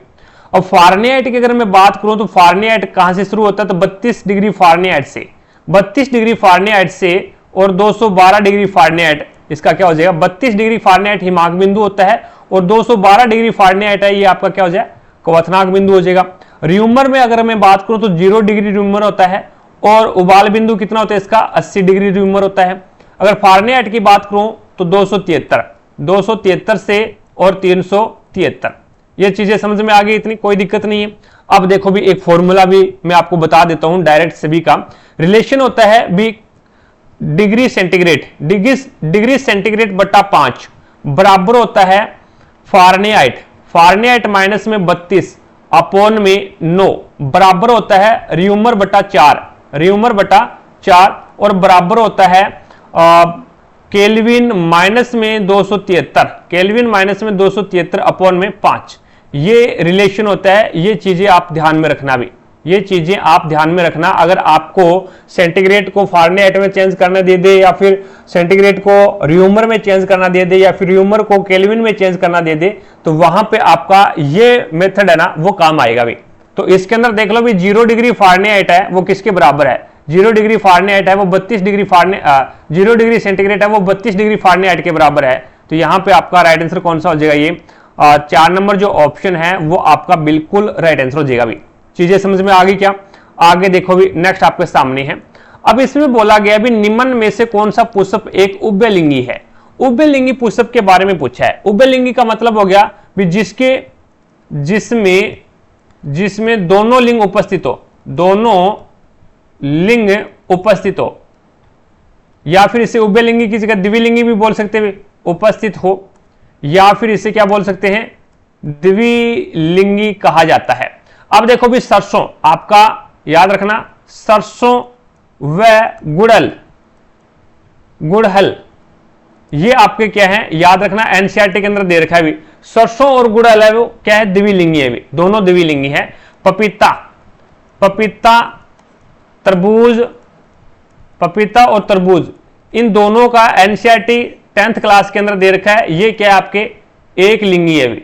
अब फारेनहाइट की अगर मैं बात करूं तो फारेनहाइट कहां से शुरू होता है, तो 32 डिग्री फारेनहाइट से, 32 डिग्री फारेनहाइट से, और 212 डिग्री फारेनहाइट इसका क्या हो जाएगा, 32 डिग्री फारेनहाइट हिमांक बिंदु होता है, और 212 डिग्री फारेनहाइट है ये आपका क्या हो जाएगा, कवथनाक बिंदु हो जाएगा। र्यूमर में अगर मैं बात करूं तो 0 डिग्री र्यूमर होता है, और उबाल बिंदु कितना होता है इसका, 80 डिग्री र्यूमर होता है। अगर फारेनहाइट की बात करूं तो 273 से और 373, ये चीजें समझ में आ गई, इतनी कोई दिक्कत नहीं है। अब देखो भी एक फॉर्मूला भी मैं आपको बता देता हूं डायरेक्ट सभी का, रिलेशन होता है भी डिग्री सेंटीग्रेड बटा 5 बराबर होता है फारेनहाइट माइनस में 32 अपॉन में 9 बराबर होता है र्यूमर बटा 4, और बराबर होता है केल्विन माइनस में 273 अपॉन में 5। ये रिलेशन होता है, ये चीजें आप ध्यान में रखना भी, ये चीजें आप ध्यान में रखना। अगर आपको सेंटीग्रेड को फारेनहाइट में चेंज करना दे दे, या फिर सेंटीग्रेड को र्यूमर में चेंज करना दे दे, या फिर र्यूमर को केल्विन में चेंज करना दे दे, तो वहां पे आपका ये मेथड है ना वो काम आएगा भी। तो इसके अंदर देख लो भी 0 डिग्री फारेनहाइट है वो किसके बराबर है, 0 डिग्री फारेनहाइट है वो 32 डिग्री 0 डिग्री सेंटीग्रेड है वो 32 डिग्री फारेनहाइट के बराबर है। तो यहां पे आपका राइट आंसर कौन सा हो जाएगा, ये 4 नंबर जो ऑप्शन है वो आपका बिल्कुल राइट आंसर हो जाएगा भी। चीजें समझ में आ गई क्या। आगे देखो भी नेक्स्ट आपके सामने है। अब इसमें बोला गया भी निम्न में से कौन सा पुष्प एक उभयलिंगी है। उभयलिंगी पुष्प के बारे में पूछा है। उभयलिंगी का मतलब हो गया भी जिसमें दोनों लिंग उपस्थित हो, या फिर इसे उभयलिंगी की जगह द्विलिंगी भी बोल सकते हैं, उपस्थित हो, या फिर इसे क्या बोल सकते हैं, द्विलिंगी कहा जाता है। अब देखो भी सरसों, आपका याद रखना सरसों व गुड़हल, ये आपके क्या है याद रखना, एनसीईआरटी के अंदर दे रखा है भी। सरसों और गुड़हल है वो क्या है, द्विलिंगी है भी, दोनों द्विलिंगी है। पपीता और तरबूज इन दोनों का एनसीईआरटी 10th क्लास के अंदर दे रखा है। ये क्या है आपके एक लिंगी है भी,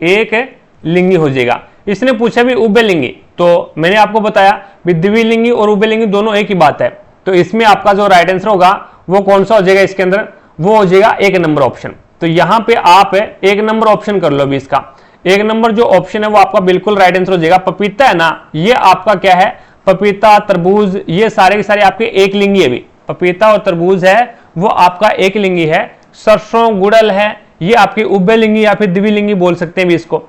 एक लिंगी हो जाएगा। इसने पूछा भी उभयलिंगी, तो मैंने आपको बताया भी द्विलिंगी और उभयलिंगी दोनों एक ही बात है। तो इसमें आपका जो राइट आंसर होगा वो कौन सा हो जाएगा इसके अंदर, वो हो जाएगा 1 नंबर ऑप्शन। तो यहां पे आप 1 नंबर ऑप्शन कर लो भी, इसका 1 नंबर जो ऑप्शन है वो आपका बिल्कुल राइट आंसर हो जाएगा। पपीता है ना, ये आपका क्या है, पपीता तरबूज ये सारे के सारे आपके एक लिंगी है भी। पपीता और तरबूज है वो आपका एक लिंगी है, सरसों गुड़ल है, ये आपकी उभयलिंगी या फिर द्विलिंगी बोल सकते हैं भी इसको।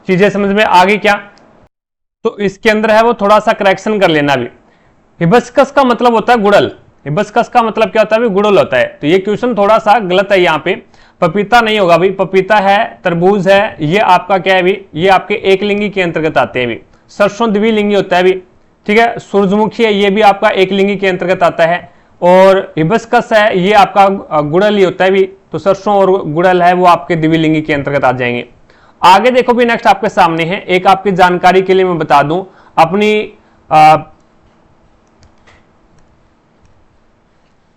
चीजें समझ में आगे क्या? तो इसके अंदर है वो थोड़ा सा करेक्शन कर लेना भी। हिबिस्कस का मतलब होता है गुड़ल, हिबिस्कस का मतलब क्या होता है? गुड़ल होता है। तो ये क्वेश्चन थोड़ा सा गलत है यहाँ पे, पपीता नहीं होगा भाई, पपीता है, तरबूज है, ये आपका क्या है भी, ये आपके एक लिंगी के अंतर्गत आते हैं भी। सरसों द्विलिंगी होता है भी, ठीक है। सूरजमुखी है, ये भी आपका एक लिंगी के अंतर्गत आता है। और हिबिस्कस है, ये आपका गुड़ल ही होता है भी। तो सरसों और गुड़ल है वो आपके द्विलिंगी के अंतर्गत आ जाएंगे। आगे देखो भी, नेक्स्ट आपके सामने है, एक आपकी जानकारी के लिए मैं बता दूं, अपनी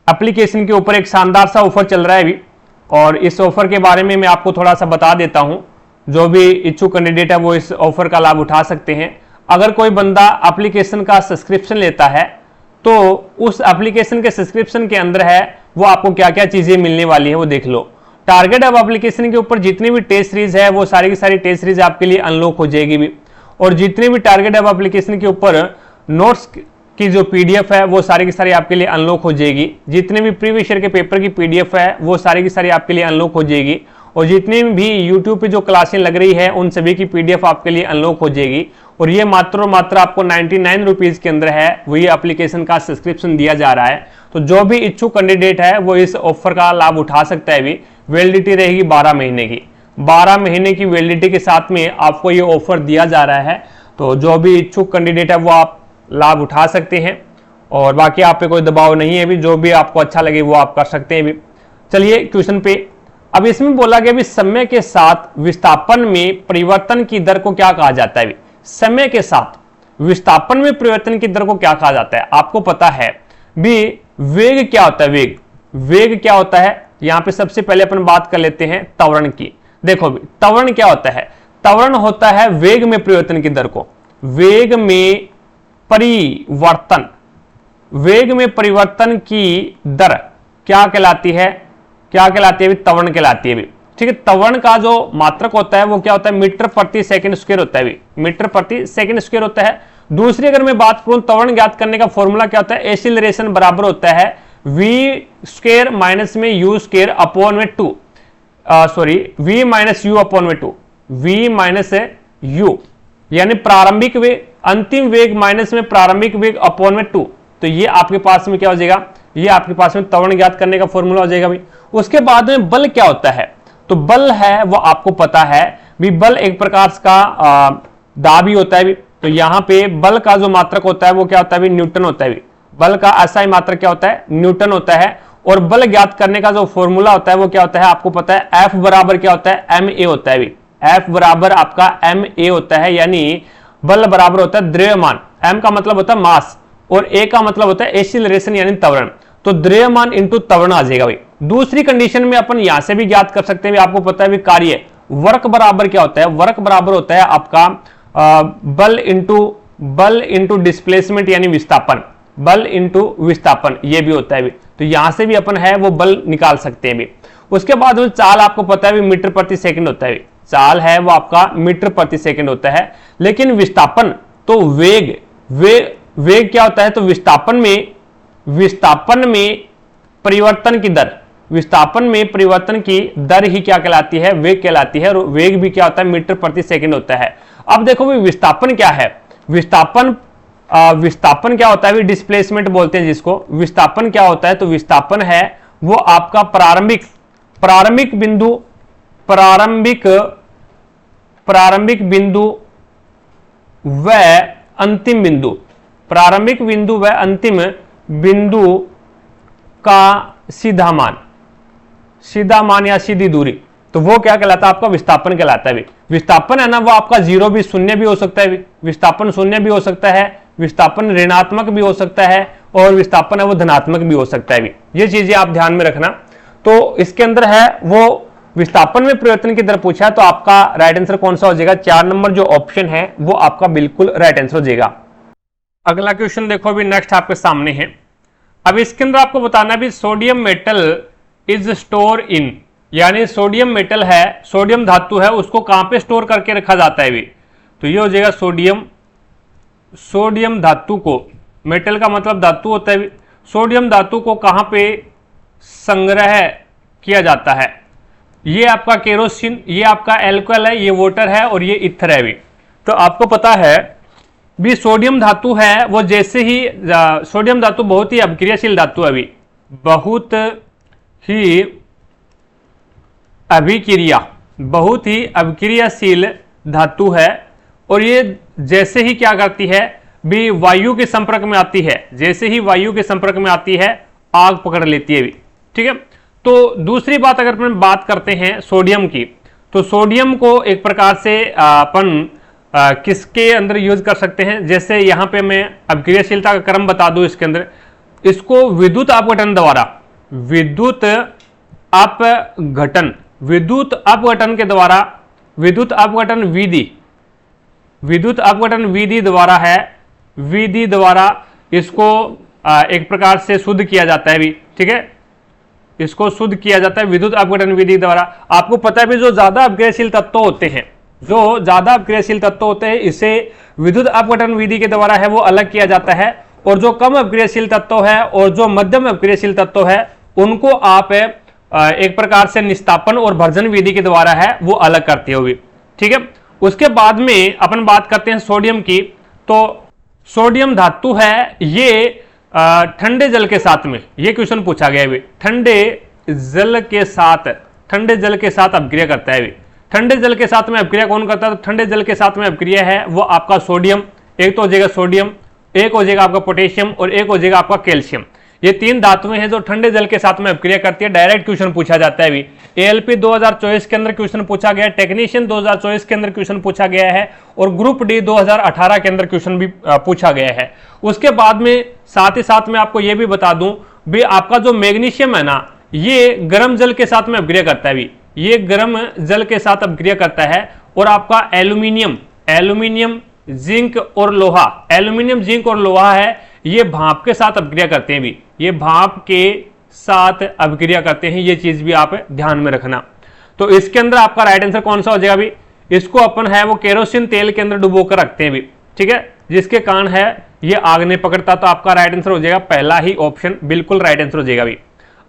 एप्लीकेशन के ऊपर एक शानदार सा ऑफर चल रहा है अभी, और इस ऑफर के बारे में मैं आपको थोड़ा सा बता देता हूं। जो भी इच्छुक कैंडिडेट है वो इस ऑफर का लाभ उठा सकते हैं। अगर कोई बंदा एप्लीकेशन का सब्सक्रिप्शन लेता है तो उस एप्लीकेशन के सब्सक्रिप्शन के अंदर है वो आपको क्या क्या चीजें मिलने वाली है वो देख लो। टारगेट हब एप्लीकेशन के ऊपर जितनी भी टेस्ट सीरीज है वो सारी की सारी टेस्ट सीरीज आपके लिए अनलॉक हो जाएगी भी, और जितनी भी टारगेट हब एप्लीकेशन के ऊपर नोट्स की जो पीडीएफ है वो सारी की सारी आपके लिए अनलॉक हो जाएगी। जितने भी प्रीवियस ईयर के पेपर की पीडीएफ है वो सारी की सारी आपके लिए अनलॉक हो जाएगी, और जितनी भी यूट्यूब पे जो क्लासें लग रही है उन सभी की पीडीएफ आपके लिए अनलॉक हो जाएगी। और ये मात्र और मात्र आपको 99 रुपीज के अंदर है वो ये एप्लीकेशन का सब्सक्रिप्शन दिया जा रहा है। तो जो भी इच्छुक कैंडिडेट है वो इस ऑफर का लाभ उठा सकता है भी। वैलिडिटी रहेगी 12 महीने की, 12 महीने की वैलिडिटी के साथ में आपको ये ऑफर दिया जा रहा है। तो जो भी इच्छुक कैंडिडेट है वो आप लाभ उठा सकते हैं, और बाकी आप पे कोई दबाव नहीं है भी, जो भी आपको अच्छा लगे वो आप कर सकते हैं भी। चलिए क्वेश्चन पे, अब इसमें बोला गया भी समय के साथ विस्थापन में परिवर्तन की दर को क्या कहा जाता है भी? समय के साथ विस्थापन में परिवर्तन की दर को क्या कहा जाता है? आपको पता है भी वेग क्या होता है? वेग, वेग क्या होता है? यहां पे सबसे पहले अपन बात कर लेते हैं त्वरण की। देखो भी त्वरण क्या होता है? त्वरण होता है वेग में परिवर्तन की दर को, वेग में परिवर्तन, वेग में परिवर्तन की दर क्या कहलाती है? क्या कहलाती है? त्वरण कहलाती है भी, ठीक है। त्वरण का जो मात्रक होता है वो क्या होता है? मीटर प्रति सेकंड स्क्वायर होता है भी, मीटर प्रति सेकंड स्क्वायर होता है। दूसरी अगर मैं बात करूं त्वरण ज्ञात करने का फॉर्मूला क्या होता है? एक्सीलरेशन बराबर होता है v स्क्वायर माइनस में u स्क्वायर अपॉन में 2, sorry v minus u upon में 2, v माइनस u, यानी प्रारंभिक वेग, अंतिम वेग माइनस में प्रारंभिक वेग अपॉन में 2। तो ये आपके पास में क्या हो जाएगा? ये आपके पास में त्वरण ज्ञात करने का फॉर्मूला हो जाएगा भाई। उसके बाद में बल क्या होता है? तो बल है वो आपको पता है भी, बल एक प्रकार का दाब ही होता है भी। तो यहां पे बल का जो मात्रक होता है वो क्या होता है भी? न्यूटन होता है भी। बल का ऐसा ही मात्रक क्या होता है? न्यूटन होता है। और बल ज्ञात करने का जो फॉर्मूला होता है वो क्या होता है? आपको पता है F बराबर क्या होता है? ma होता है भी। F बराबर आपका ma होता है, यानी बल बराबर होता है द्रव्यमान, m का मतलब होता है मास और a का मतलब होता है एक्सीलरेशन यानी त्वरण। तो द्रव्यमान इंटू त्वरण आ जाएगा भाई। दूसरी कंडीशन में अपन यहां से भी ज्ञात कर सकते हैं, आपको पता है भी कार्य वर्क बराबर क्या होता है? वर्क बराबर होता है आपका बल इंटू डिस्प्लेसमेंट यानी विस्थापन, बल इंटू विस्थापन ये भी होता है भी। तो यहां से भी अपन है वो बल निकाल सकते हैं भी। उसके बाद वो चाल आपको पता है भी मीटर प्रति सेकंड होता है भी, चाल है वो आपका मीटर प्रति सेकंड होता है। लेकिन विस्थापन तो वेग, वेग क्या होता है? तो विस्थापन में परिवर्तन की दर, विस्थापन में परिवर्तन की दर ही क्या कहलाती है? वेग कहलाती है। और वेग भी क्या होता है? मीटर प्रति सेकंड होता है। अब देखो भी विस्थापन क्या है? विस्थापन क्या होता है? डिस्प्लेसमेंट बोलते हैं जिसको। विस्थापन क्या होता है? तो विस्थापन है वो आपका प्रारंभिक बिंदु व अंतिम बिंदु, प्रारंभिक बिंदु व अंतिम बिंदु का सीधा मान या सीधी दूरी, तो वो क्या कहलाता है? आपका विस्थापन कहलाता है। विस्थापन है ना वो आपका जीरो भी, शून्य भी हो सकता है, विस्थापन शून्य भी हो सकता है, विस्थापन ऋणात्मक भी हो सकता है, और विस्थापन है वो धनात्मक भी हो सकता है। ये चीजें आप ध्यान में रखना। तो इसके अंदर है वो विस्थापन में परिवर्तन की दर पूछा है, तो आपका राइट आंसर कौन सा हो जाएगा? 4 नंबर जो ऑप्शन है वो आपका बिल्कुल राइट आंसर हो जाएगा। अगला क्वेश्चन देखो अभी नेक्स्ट आपके सामने है। अब इसके अंदर आपको बताना भी sodium metal is store in, यानी सोडियम मेटल है, सोडियम धातु है, उसको कहां पे स्टोर करके रखा जाता है भी? तो ये हो जाएगा सोडियम धातु को, मेटल का मतलब धातु होता है, सोडियम धातु को कहां पे संग्रह किया जाता है। ये आपका केरोसिन, ये आपका एल्कोहल है, ये वाटर है और ये ईथर है भी। तो आपको पता है भी सोडियम धातु है वो जैसे ही सोडियम धातु बहुत ही अभिक्रियाशील धातु है, भी बहुत ही अभिक्रियाशील धातु है। और ये जैसे ही क्या करती है भी वायु के संपर्क में आती है, जैसे ही वायु के संपर्क में आती है आग पकड़ लेती है भी। ठीक है। तो दूसरी बात अगर अपन बात करते हैं सोडियम की, तो सोडियम को एक प्रकार से अपन किसके अंदर यूज कर सकते हैं, जैसे यहां पे मैं अभिक्रियाशीलता का क्रम बता दूं इसके अंदर, इसको विद्युत अपघटन द्वारा, विद्युत अपघटन के द्वारा, विद्युत अपघटन विधि द्वारा है, विधि द्वारा इसको एक प्रकार से शुद्ध किया जाता है भी। ठीक है, इसको शुद्ध किया जाता है विद्युत अपघटन विधि द्वारा। आपको पता है भी जो ज्यादा अपघटनशील तत्व होते हैं, जो ज्यादा अपघटनशील तत्व होते हैं इसे विद्युत अपघटन विधि के द्वारा है वो अलग किया जाता है, और जो कम अपघटनशील तत्व है और जो मध्यम अपघटनशील तत्व है उनको आप एक प्रकार से निस्तापन और भर्जन विधि के द्वारा है वो अलग करते हो भी। ठीक है। उसके बाद में अपन बात करते हैं सोडियम की। तो सोडियम धातु है ये ठंडे जल के साथ में, ये क्वेश्चन पूछा गया है, ठंडे जल के साथ अपक्रिया करता है। ठंडे जल के साथ में अपक्रिया कौन करता है? तो ठंडे जल के साथ में अपक्रिया है वो आपका सोडियम, एक तो हो जाएगा सोडियम, एक हो जाएगा आपका पोटेशियम और एक हो जाएगा आपका कैल्शियम। ये तीन धातुएं हैं जो ठंडे जल के साथ में अपक्रिया करती है। डायरेक्ट क्वेश्चन पूछा जाता है भी। एएलपी 2024 के अंदर क्वेश्चन पूछा गया है, टेक्नीशियन 2024 के अंदर क्वेश्चन पूछा गया है और ग्रुप डी 2018 के अंदर क्वेश्चन भी पूछा गया है। उसके बाद में साथ ही साथ में आपको यह भी बता दूं भी आपका जो मैग्नीशियम है ना, ये गर्म जल के साथ में अपक्रिया करता है भी, ये गर्म जल के साथ अपक्रिया करता है। और आपका एल्यूमिनियम जिंक और लोहा, एल्यूमिनियम जिंक और लोहा है ये भाप के साथ अपक्रिया करते हैं भी, ये भाप के साथ अपक्रिया करते हैं, ये चीज भी आप ध्यान में रखना। तो इसके अंदर आपका राइट आंसर कौन सा हो जाएगा भी? इसको अपन है वो केरोसिन तेल के अंदर डुबोकर रखते हैं भी। ठीक है, जिसके कारण है ये आग नहीं पकड़ता। तो आपका राइट आंसर हो जाएगा पहला ही ऑप्शन, बिल्कुल राइट आंसर हो जाएगा भी।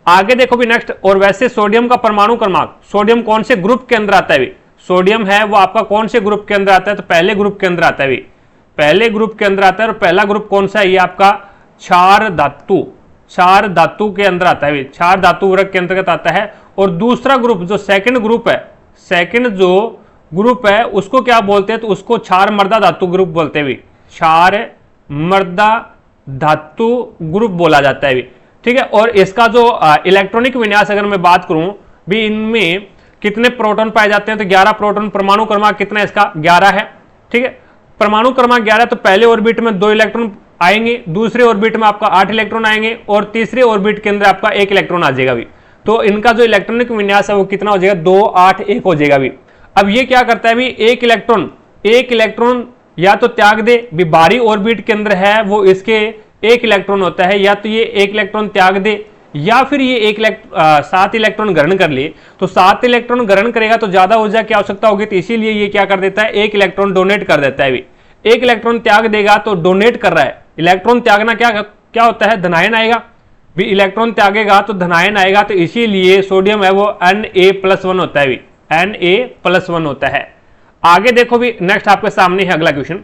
आगे देखो भी नेक्स्ट। और वैसे सोडियम का परमाणु क्रमांक, सोडियम कौन से ग्रुप के अंदर आता है भी? सोडियम है वो आपका कौन से ग्रुप के अंदर आता है? तो पहले ग्रुप के अंदर आता है भी, पहले ग्रुप के अंदर आता है। और पहला ग्रुप कौन सा है? ये आपका क्षार धातु के अंदर आता है, क्षार धातु वर्ग के अंतर्गत आता है। और दूसरा ग्रुप जो सेकंड ग्रुप है, सेकंड जो ग्रुप है उसको क्या बोलते हैं? तो उसको क्षार मर्दा धातु ग्रुप बोलते हैं भी, क्षार मर्दा धातु ग्रुप बोला जाता है भी। ठीक है। और इसका जो इलेक्ट्रॉनिक विन्यास अगर मैं बात करूं भी, इनमें कितने प्रोटॉन पाए जाते हैं? तो 11 प्रोटॉन। परमाणु क्रमांक कितना है इसका? 11 है। ठीक है, परमाणु क्रमांक 11। तो पहले ऑर्बिट में 2 इलेक्ट्रॉन आएंगे, दूसरे ऑर्बिट में आपका 8 इलेक्ट्रॉन आएंगे और तीसरे ऑर्बिट के अंदर आपका 1 इलेक्ट्रॉन आ जाएगा भी। तो इनका जो इलेक्ट्रॉनिक विन्यास है वो कितना हो जाएगा? 2 8 1 हो जाएगा भी। अब ये क्या करता है भी? एक इलेक्ट्रॉन या तो त्याग दे भी, बाहरी ऑर्बिट के अंदर है वो इसके 1 इलेक्ट्रॉन होता है, या तो ये 1 इलेक्ट्रॉन त्याग दे या फिर ये 7 इलेक्ट्रॉन ग्रहण कर ले। तो 7 इलेक्ट्रॉन ग्रहण करेगा तो ज्यादा ऊर्जा की आवश्यकता होगी, तो इसीलिए ये क्या कर देता है? 1 इलेक्ट्रॉन डोनेट कर देता है भी। 1 इलेक्ट्रॉन त्याग देगा तो डोनेट कर रहा है। इलेक्ट्रॉन त्यागना क्या होता है? धनायन आएगा भी, इलेक्ट्रॉन त्यागेगा तो धनायन आएगा। तो इसीलिए सोडियम है वो Na+1 होता है भी, Na+1 होता है। आगे देखो भी नेक्स्ट आपके सामने है अगला क्वेश्चन।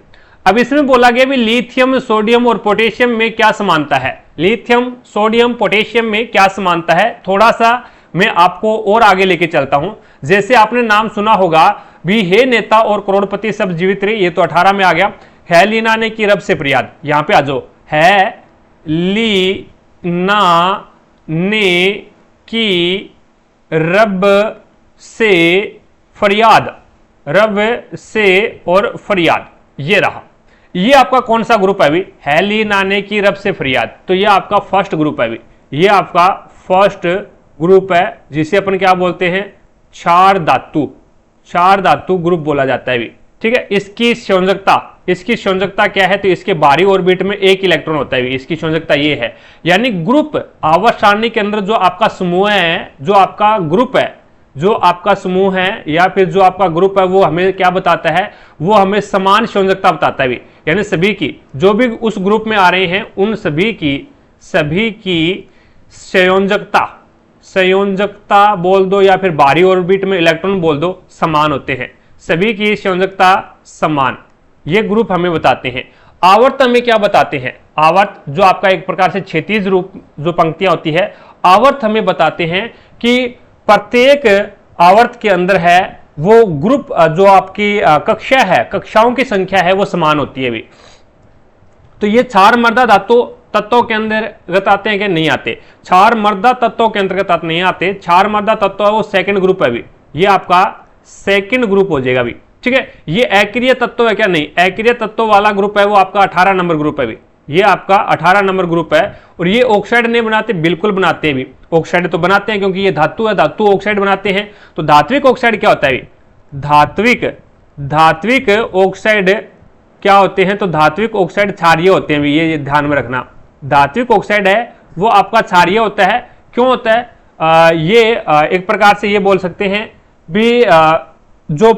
अब इसमें बोला गया भी लिथियम सोडियम और पोटेशियम में क्या समानता है? लिथियम सोडियम पोटेशियम में क्या समानता है? थोड़ा सा मैं आपको और आगे लेके चलता हूं। जैसे आपने नाम सुना होगा भी, हे नेता और करोड़पति सब जीवित रहे, ये तो 18 में आ गया। है लीना ने की रब से फरियाद, यहां पे आ जाओ। है लीना ने की रब से फरियाद, रब से और फरियाद, ये रहा। ये आपका कौन सा ग्रुप है भी? है लीना ने की रब से फरियाद। तो ये आपका फर्स्ट ग्रुप है भी, ये आपका फर्स्ट ग्रुप है जिसे अपन क्या बोलते हैं? क्षार धातु ग्रुप बोला जाता है भी। ठीक है। इसकी संयोजकता क्या है? तो इसके बाहरी ऑर्बिट में 1 इलेक्ट्रॉन होता है भी, इसकी संयोजकता ये है। यानी ग्रुप आवर्त सारणी के अंदर जो आपका समूह है, जो आपका ग्रुप है, जो आपका समूह है या फिर जो आपका ग्रुप है, वो हमें क्या बताता है? वो हमें समान संयोजकता बताता है भी। यानी सभी की जो भी उस ग्रुप में आ रहे हैं उन सभी की संयोजकता संयोजकता बोल दो या फिर बाहरी ऑर्बिट में इलेक्ट्रॉन बोल दो, समान होते हैं, सभी की संयोजकता समान, ये ग्रुप हमें बताते हैं। आवर्त हमें क्या बताते हैं? आवर्त जो आपका एक प्रकार से क्षैतिज रूप जो पंक्तियां होती है, आवर्त हमें बताते हैं कि प्रत्येक आवर्त के अंदर है वो ग्रुप जो आपकी कक्षा है, कक्षाओं की संख्या है वो समान होती है भी। तो ये क्षार मृदा धातु तत्वों के अंतर्गत आते हैं कि नहीं आते? क्षार मृदा तत्वों के अंतर्गत नहीं आते। क्षार मृदा तत्व है वो सेकंड ग्रुप है भी, ये आपका सेकंड ग्रुप हो जाएगा भी, ठीक है। ये अक्रिय तत्व है क्या? नहीं, अक्रिय तत्व वाला ग्रुप है वो आपका 18 नंबर ग्रुप है भी, ये आपका 18 नंबर ग्रुप है। और ये ऑक्साइड नहीं बनाते? बिल्कुल बनाते हैं भी, ऑक्साइड तो बनाते हैं क्योंकि ये धातु है, धातु ऑक्साइड बनाते हैं। तो धात्विक ऑक्साइड क्या होता है? धात्विक ऑक्साइड क्या होते हैं? तो धात्विक ऑक्साइड क्षारीय होते हैं, ये ध्यान में रखना। धात्विक ऑक्साइड है वो आपका क्षारीय होता है। क्यों होता है? एक प्रकार से ये बोल सकते हैं भी जो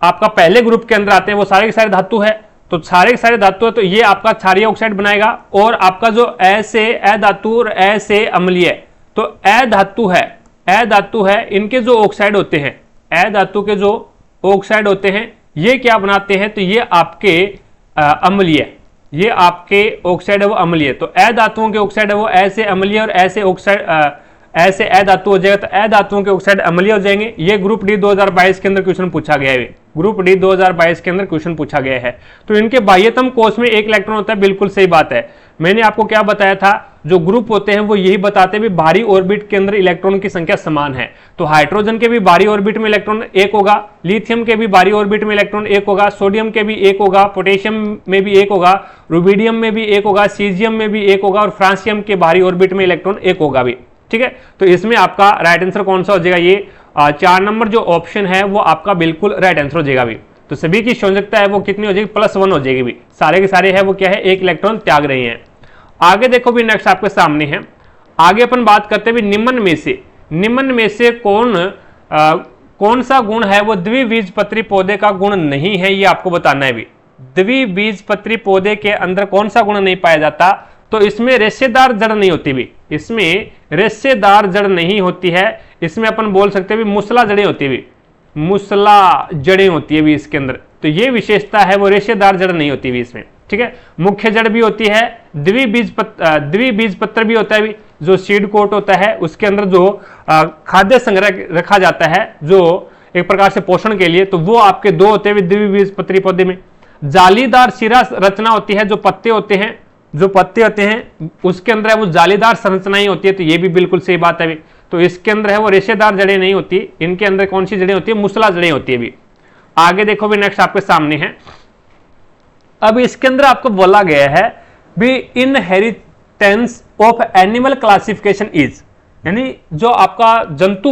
आपका पहले ग्रुप के अंदर आते हैं वो सारे के सारे धातु है, तो सारे के सारे धातु है, तो ये आपका क्षारीय ऑक्साइड बनाएगा। और आपका जो अधातु और अम्लीय, तो अधातु है, इनके जो ऑक्साइड होते हैं, अधातु के जो ऑक्साइड होते हैं ये क्या बनाते हैं? तो ये आपके अम्लीय, ये आपके ऑक्साइड है वो अम्लीय। तो अधातुओं के ऑक्साइड है वो ऐसे अम्लीय और ऐसे ऑक्साइड ऐसे अधातु हो जाएगा, तो अधातुओं के ऑक्साइड अम्लीय हो जाएंगे। ये ग्रुप डी 2022 के अंदर क्वेश्चन पूछा गया है, ग्रुप डी 2022 के अंदर क्वेश्चन पूछा गया है। तो इनके बाह्यतम कोश में एक इलेक्ट्रॉन होता है, बिल्कुल सही बात है। मैंने आपको क्या बताया था? जो ग्रुप होते हैं वो यही बताते हैं भी बाहरी ऑर्बिट के अंदर इलेक्ट्रॉन की संख्या समान है। तो हाइड्रोजन के भी बाहरी ऑर्बिट में इलेक्ट्रॉन एक होगा, लिथियम के भी बाहरी ऑर्बिट में इलेक्ट्रॉन एक होगा, सोडियम के भी एक होगा, पोटेशियम में भी एक होगा, रुबिडियम में भी एक होगा, सीजियम में भी एक होगा और फ्रांसियम के बाहरी ऑर्बिट में इलेक्ट्रॉन एक होगा भी, ठीक है। तो इसमें आपका राइट आंसर कौन सा हो जाएगा? ये 4 नंबर जो ऑप्शन है वो आपका बिल्कुल राइट आंसर हो जाएगा भी। तो सभी की संयोजकता है वो कितनी हो जाएगी? +1 हो जाएगी भी, सारे के सारे है वो क्या है? एक इलेक्ट्रॉन त्याग रहे हैं। आगे देखो भी, नेक्स्ट आपके सामने है, आगे अपन बात करते हैं निम्न में से कौन सा गुण है वो द्विबीजपत्री पौधे का गुण नहीं है, ये आपको बताना है भी। द्विबीजपत्री पौधे के अंदर कौन सा गुण नहीं पाया जाता? तो इसमें रेशेदार जड़ नहीं होती भी, इसमें रेशेदार जड़ नहीं होती है। इसमें अपन बोल सकते हैं भी मूसला जड़ें होती है भी, मूसला जड़ें होती है भी इसके अंदर। तो ये विशेषता है वो रेशेदार जड़ नहीं होती भी इसमें, ठीक है। मुख्य जड़ भी होती है, द्विबीजपत्र भी होता है भी, जो सीड कोट होता है उसके अंदर जो खाद्य संग्रह रखा जाता है जो एक प्रकार से पोषण के लिए, तो वो आपके 2 होते हैं द्विबीजपत्री पौधे में। जालीदार शिरा रचना होती है, जो पत्ते होते हैं उसके अंदर है वो जालीदार संरचनाएं होती है, तो ये भी बिल्कुल सही बात है भी। तो इसके अंदर है वो रेशेदार जड़ें नहीं होती, इनके अंदर कौन सी जड़ें होती है? मूसला जड़ें होती है भी। आगे देखो भी, नेक्स्ट आपके सामने है, अब इसके अंदर आपको बोला गया है भी inheritance of animal classification is, यानी जो आपका जंतु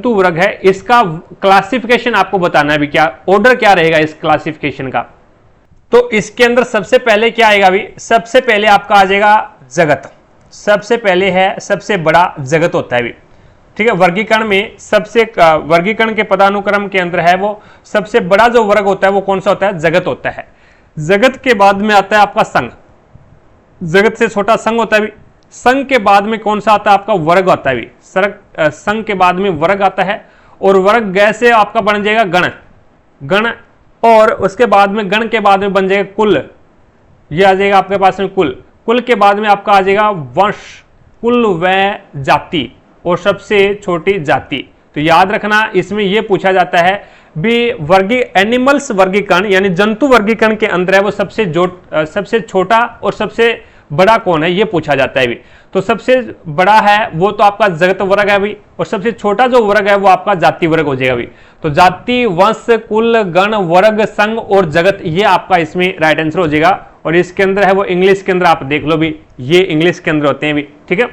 वर्ग है इसका क्लासिफिकेशन आपको बताना है भी, क्या ऑर्डर क्या रहेगा इस क्लासिफिकेशन का। तो इसके अंदर सबसे पहले क्या आएगा भी? सबसे पहले आपका आ जाएगा जगत, सबसे पहले है सबसे बड़ा जगत होता है भी, ठीक है। वर्गीकरण में वर्गीकरण के पदानुक्रम के अंदर है वो सबसे बड़ा जो वर्ग होता है वो कौन सा होता है? जगत होता है। जगत के बाद में आता है आपका संघ, जगत से छोटा संघ होता है भी। संघ के बाद में कौन सा आता है? आपका वर्ग आता है भी। संघ के बाद में वर्ग आता है, और वर्ग कैसे आपका बन जाएगा? गण, और उसके बाद में गण के बाद में बन जाएगा कुल, ये आ जाएगा आपके पास में कुल के बाद में आपका आ जाएगा वंश, कुल व जाति, और सबसे छोटी जाति। तो याद रखना, इसमें यह पूछा जाता है भी एनिमल्स वर्गीकरण यानी जंतु वर्गीकरण के अंदर है वो सबसे छोटा और सबसे बड़ा कौन है, ये पूछा जाता है भी। तो सबसे बड़ा है वो तो आपका जगत वर्ग है भी, और सबसे छोटा जो वर्ग है वो आपका जाति वर्ग हो जाएगा भी। तो जाति, वंश, कुल, गण, वर्ग, संघ और जगत, ये आपका इसमें राइट आंसर हो जाएगा। और इसके अंदर है वो इंग्लिश के अंदर आप देख लो भी, ये इंग्लिश के अंदर होते हैं भी, ठीक है।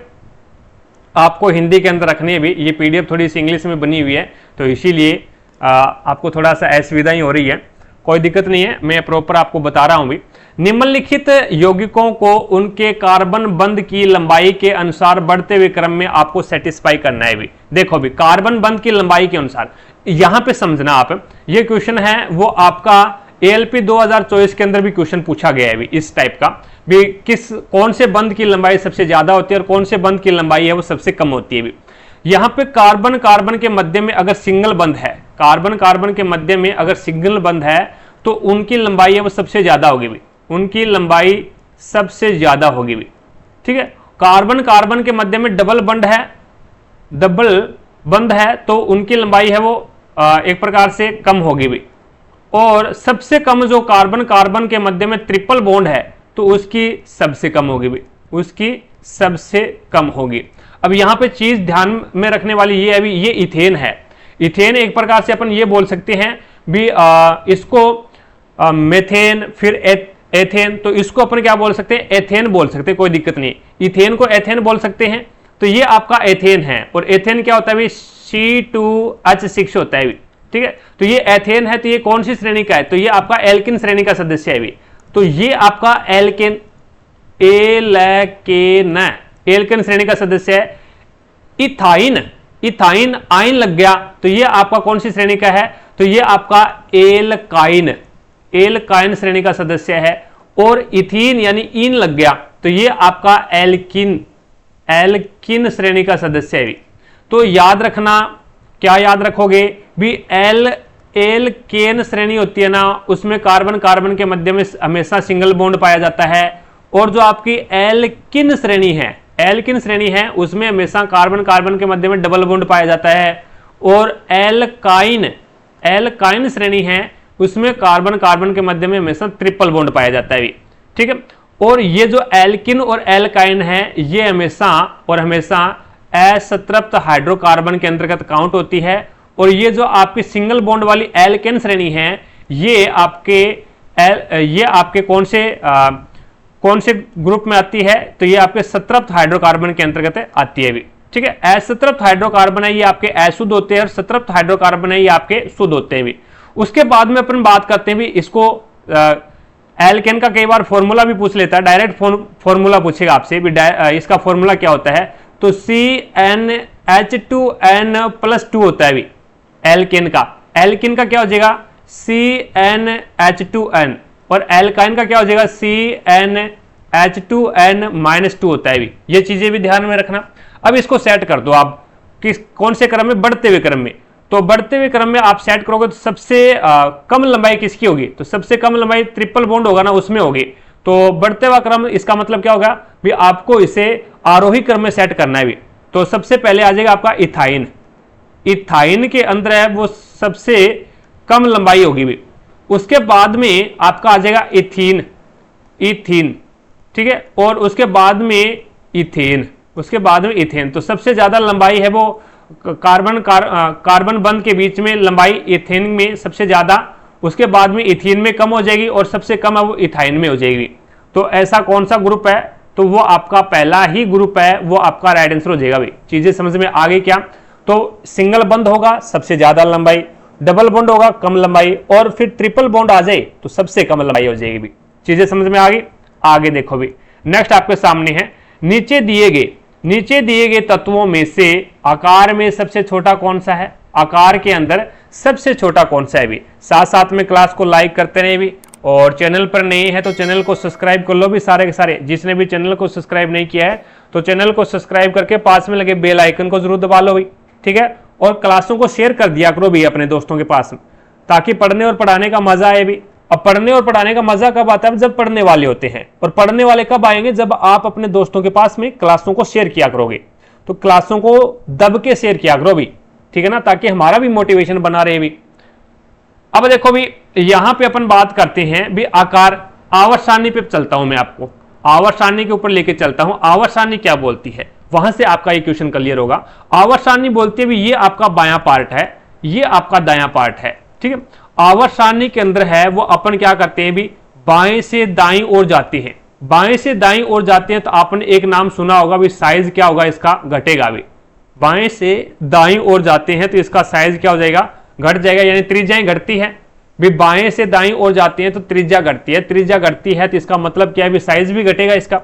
आपको हिंदी के अंदर रखनी है भी, ये पीडीएफ थोड़ी सी इंग्लिश में बनी हुई है, तो इसीलिए आपको थोड़ा सा असुविधा ही हो रही है। कोई दिक्कत नहीं है, मैं प्रॉपर आपको बता रहा हूं भी। निम्नलिखित यौगिकों को उनके कार्बन बंध की लंबाई के अनुसार बढ़ते हुए क्रम में आपको सेटिस्फाई करना है भी। देखो भी, कार्बन बंध की लंबाई के अनुसार, यहां पे समझना आप, ये क्वेश्चन है वो आपका ALP 2024 के अंदर भी क्वेश्चन पूछा गया है भी इस टाइप का भी, कौन से बंध की लंबाई सबसे ज्यादा होती है और कौन से बंध की लंबाई है वो सबसे कम होती है भी। यहां पे कार्बन कार्बन के मध्य में अगर सिंगल बंध है, कार्बन कार्बन के मध्य में अगर सिंगल बंध है तो उनकी लंबाई है वो सबसे ज्यादा होगी भी, उनकी लंबाई सबसे ज्यादा होगी भी। ठीक है, कार्बन कार्बन के मध्य में डबल बंध है, डबल बंध है तो उनकी लंबाई है वो एक प्रकार से कम होगी भी। और सबसे कम जो कार्बन कार्बन के मध्य में ट्रिपल बॉन्ड है तो उसकी सबसे कम होगी भी, उसकी सबसे कम होगी। अब यहां पे चीज ध्यान में रखने वाली ये है भी, ये इथेन है। इथेन एक प्रकार से अपन ये बोल सकते हैं भी इसको मेथेन फिर एथेन, तो इसको अपन क्या बोल सकते हैं, एथेन बोल सकते हैं, कोई दिक्कत नहीं। इथेन को एथेन बोल सकते हैं, तो ये आपका एथेन है। और एथेन क्या होता है भी, C2H6 होता है भी। ठीक है, तो ये एथेन है, तो ये कौन सी श्रेणी का है, तो ये आपका एल्किन श्रेणी का सदस्य है भी। तो ये आपका एल्केन, एल्केन श्रेणी का सदस्य है। इथाइन, इथाइन आइन लग गया तो ये आपका कौन सी श्रेणी का है, तो ये आपका एल्काइन, एल्काइन श्रेणी का सदस्य है। और इथीन यानी इन लग गया तो ये आपका एल्किन, एल्किन श्रेणी का सदस्य है। तो याद रखना, क्या याद रखोगे भी, एल्केन श्रेणी होती है ना, उसमें कार्बन कार्बन के मध्य में हमेशा सिंगल बॉन्ड पाया जाता है। और जो आपकी एल्किन श्रेणी है, एल्किन श्रेणी है, उसमें हमेशा कार्बन कार्बन के मध्य में डबल बॉन्ड पाया जाता है। और एल्काइन, एल्काइन श्रेणी है, उसमें कार्बन कार्बन के मध्य में हमेशा ट्रिपल बॉन्ड पाया जाता है। ठीक है, और ये जो एल्किन और एल्काइन है ये हमेशा और हमेशा असंतृप्त हाइड्रोकार्बन के अंतर्गत काउंट होती है। और ये जो आपकी सिंगल बॉन्ड वाली एल्केन श्रेणी है ये आपके कौन से ग्रुप में आती है, तो ये आपके संतृप्त हाइड्रोकार्बन के अंतर्गत आती है भी। ठीक है, असंतृप्त हाइड्रोकार्बन है ये आपके अशुद्ध होते हैं और संतृप्त हाइड्रोकार्बन है ये आपके शुद्ध होते हैं भी। उसके बाद में अपन बात करते हैं भी, इसको एल्केन का कई बार फॉर्मूला भी पूछ लेता है, डायरेक्ट फॉर्मूला पूछेगा आपसे भी, इसका फॉर्मूला क्या होता है, तो CnH2n+2 होता है भी एल्केन का। एल्केन का क्या हो जाएगा, CnH2n, और एल्काइन का क्या हो जाएगा, CnH2n-2 होता है भी। ये चीजें भी ध्यान में रखना। अब इसको सेट कर दो आप कौन से क्रम में, बढ़ते हुए क्रम में। तो बढ़ते हुए क्रम में आप सेट करोगे तो सबसे कम लंबाई किसकी होगी, तो सबसे कम लंबाई ट्रिपल बॉन्ड होगा ना, उसमें होगी। तो बढ़ते हुआ क्रम, इसका मतलब क्या होगा भी, आपको इसे आरोही क्रम में सेट करना है भी। तो सबसे पहले आ जाएगा आपका इथाइन, इथाइन के अंदर है वो सबसे कम लंबाई होगी भी। उसके बाद में आपका आ जाएगा इथीन, इथीन। ठीक है, और उसके बाद में इथेन, उसके बाद में इथेन। तो सबसे ज्यादा लंबाई है वो कार्बन बंध के बीच में लंबाई इथेन में सबसे ज्यादा, उसके बाद में इथीन में कम हो जाएगी और सबसे कम है वो इथाइन में हो जाएगी। तो ऐसा कौन सा ग्रुप है, तो वो आपका पहला ही ग्रुप है, वो आपका राइट आंसर हो जाएगा भाई। चीजें समझ में आ गई क्या, तो सिंगल बंध होगा सबसे ज्यादा लंबाई, डबल बॉन्ड होगा कम लंबाई, और फिर ट्रिपल बॉन्ड आ जाए तो सबसे कम लंबाई हो जाएगी भी। चीजें समझ में आ गई। आगे देखो भी, नेक्स्ट आपके सामने है, नीचे दिए गए तत्वों में से आकार में सबसे छोटा कौन सा है, आकार के अंदर सबसे छोटा कौन सा है भी। साथ साथ में क्लास को लाइक करते रहे भी, और चैनल पर नए हैं तो चैनल को सब्सक्राइब कर लो भी सारे के सारे। जिसने भी चैनल को सब्सक्राइब नहीं किया है तो चैनल को सब्सक्राइब करके पास में लगे बेल आइकन को जरूर दबा लो भी। ठीक है, और क्लासों को शेयर कर दिया करो भी अपने दोस्तों के पास, ताकि पढ़ने और पढ़ाने का मजा आए भी। अब पढ़ने और पढ़ाने का मजा कब आता है, जब पढ़ने वाले होते हैं। और पढ़ने वाले कब आएंगे, जब आप अपने दोस्तों के पास में क्लासों को शेयर किया करोगे। तो क्लासों को दब के शेयर किया करो भी, ठीक है ना, ताकि हमारा भी मोटिवेशन बना रहे भी। अब देखो भी, यहां पे अपन बात करते हैं भी आकार, आवर्त सारणी पे चलता हूं मैं, आपको आवर्त सारणी के ऊपर लेके चलता हूं। आवर्त सारणी क्या बोलती है, वहां से आपका ये क्वेश्चन क्लियर होगा। आवर्त सारणी बोलती है भी, ये आपका बायां पार्ट है, ये आपका दायां पार्ट है। ठीक है, आवर्त सारणी के अंदर है वो अपन क्या करते हैं भी, बाएं से दाईं ओर जाते हैं। बाएं से दाईं ओर जाते हैं तो आपने एक नाम सुना होगा भी, साइज क्या होगा इसका, घटेगा भी। बाएं से दाईं ओर जाते हैं तो इसका साइज क्या हो जाएगा, घट जाएगा, यानी त्रिज्याएं घटती है भी। बाएं से दाईं ओर जाते हैं तो त्रिज्या घटती है, त्रिज्या घटती है तो इसका मतलब क्या है भी, साइज भी घटेगा इसका।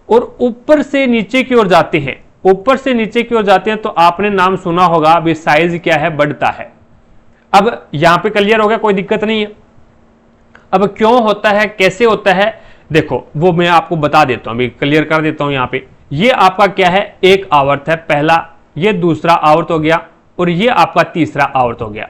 और ऊपर से नीचे की ओर जाते हैं, ऊपर से नीचे की ओर जाते हैं तो आपने नाम सुना होगा भी, साइज क्या है, बढ़ता है। अब यहां पे क्लियर हो गया, कोई दिक्कत नहीं है। अब क्यों होता है, कैसे होता है, देखो वो मैं आपको बता देता हूं, अभी क्लियर कर देता हूं। यहां पे ये आपका क्या है, एक आवर्त है पहला, ये दूसरा आवर्त हो गया और ये आपका तीसरा आवर्त हो गया।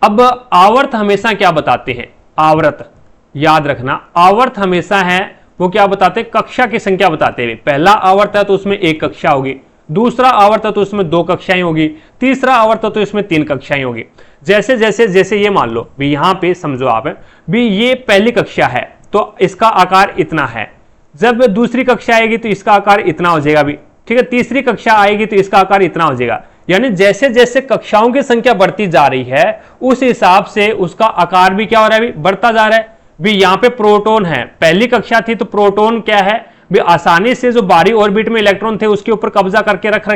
अब आवर्त हमेशा क्या बताते हैं, आवर्त याद रखना, आवर्त हमेशा है वो क्या बताते हैं, कक्षा की संख्या बताते हैं। पहला आवर्त है तो उसमें एक कक्षा होगी, दूसरा आवर्त है तो उसमें दो कक्षाएं होगी, तीसरा आवर्त है तो इसमें तीन कक्षाएं होगी। जैसे जैसे जैसे ये मान लो भी यहां पे समझो आप भी ये पहली कक्षा है तो इसका आकार इतना है, जब दूसरी कक्षा आएगी तो इसका आकार इतना हो जाएगा भी, ठीक है, तीसरी कक्षा आएगी तो इसका आकार इतना हो जाएगा। यानी जैसे जैसे कक्षाओं की संख्या बढ़ती जा रही है उस हिसाब से उसका आकार भी क्या हो रहा है, बढ़ता जा रहा है। भी यहां पे प्रोटॉन है, पहली कक्षा थी तो प्रोटॉन क्या है भी आसानी से जो बाहरी ऑर्बिट में इलेक्ट्रॉन थे उसके ऊपर कब्जा करके रख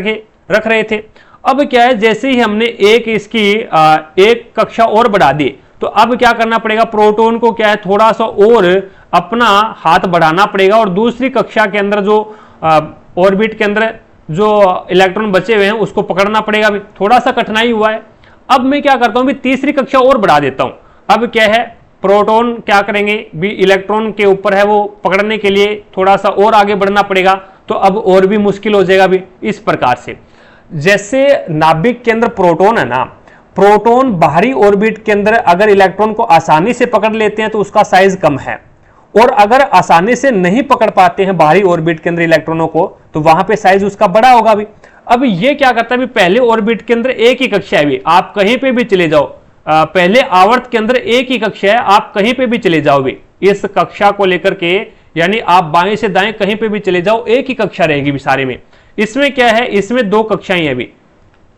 रहे थे। अब क्या है, जैसे ही हमने एक कक्षा और बढ़ा दी तो अब क्या करना पड़ेगा, प्रोटॉन को क्या है थोड़ा सा और अपना हाथ बढ़ाना पड़ेगा और दूसरी कक्षा के अंदर जो ऑर्बिट के अंदर जो इलेक्ट्रॉन बचे हुए हैं उसको पकड़ना पड़ेगा। भी थोड़ा सा कठिनाई हुआ है। अब मैं क्या करता हूं भी तीसरी कक्षा और बढ़ा देता हूं। अब क्या है, प्रोटॉन क्या करेंगे भी इलेक्ट्रॉन के ऊपर है वो पकड़ने के लिए थोड़ा सा और आगे बढ़ना पड़ेगा, तो अब और भी मुश्किल हो जाएगा। भी इस प्रकार से जैसे नाभिक के अंदर प्रोटॉन है ना, प्रोटॉन बाहरी ऑर्बिट के अंदर अगर इलेक्ट्रॉन को आसानी से पकड़ लेते हैं तो उसका साइज कम है, और अगर आसानी से नहीं पकड़ पाते हैं बाहरी ऑर्बिट के अंदर इलेक्ट्रॉनों को तो वहां पे साइज उसका बड़ा होगा। भी अब ये क्या करता है, पहले ऑर्बिट के अंदर एक ही कक्षा है, भी आप कहीं पे भी चले जाओ, पहले आवर्त के अंदर एक ही कक्षा है, आप कहीं पे भी चले जाओ भी इस कक्षा को लेकर के, यानी आप बाएं से दाएं कहीं पे भी चले जाओ एक ही कक्षा रहेगी भी सारे में। इसमें क्या है, इसमें दो कक्षाएं हैं भी,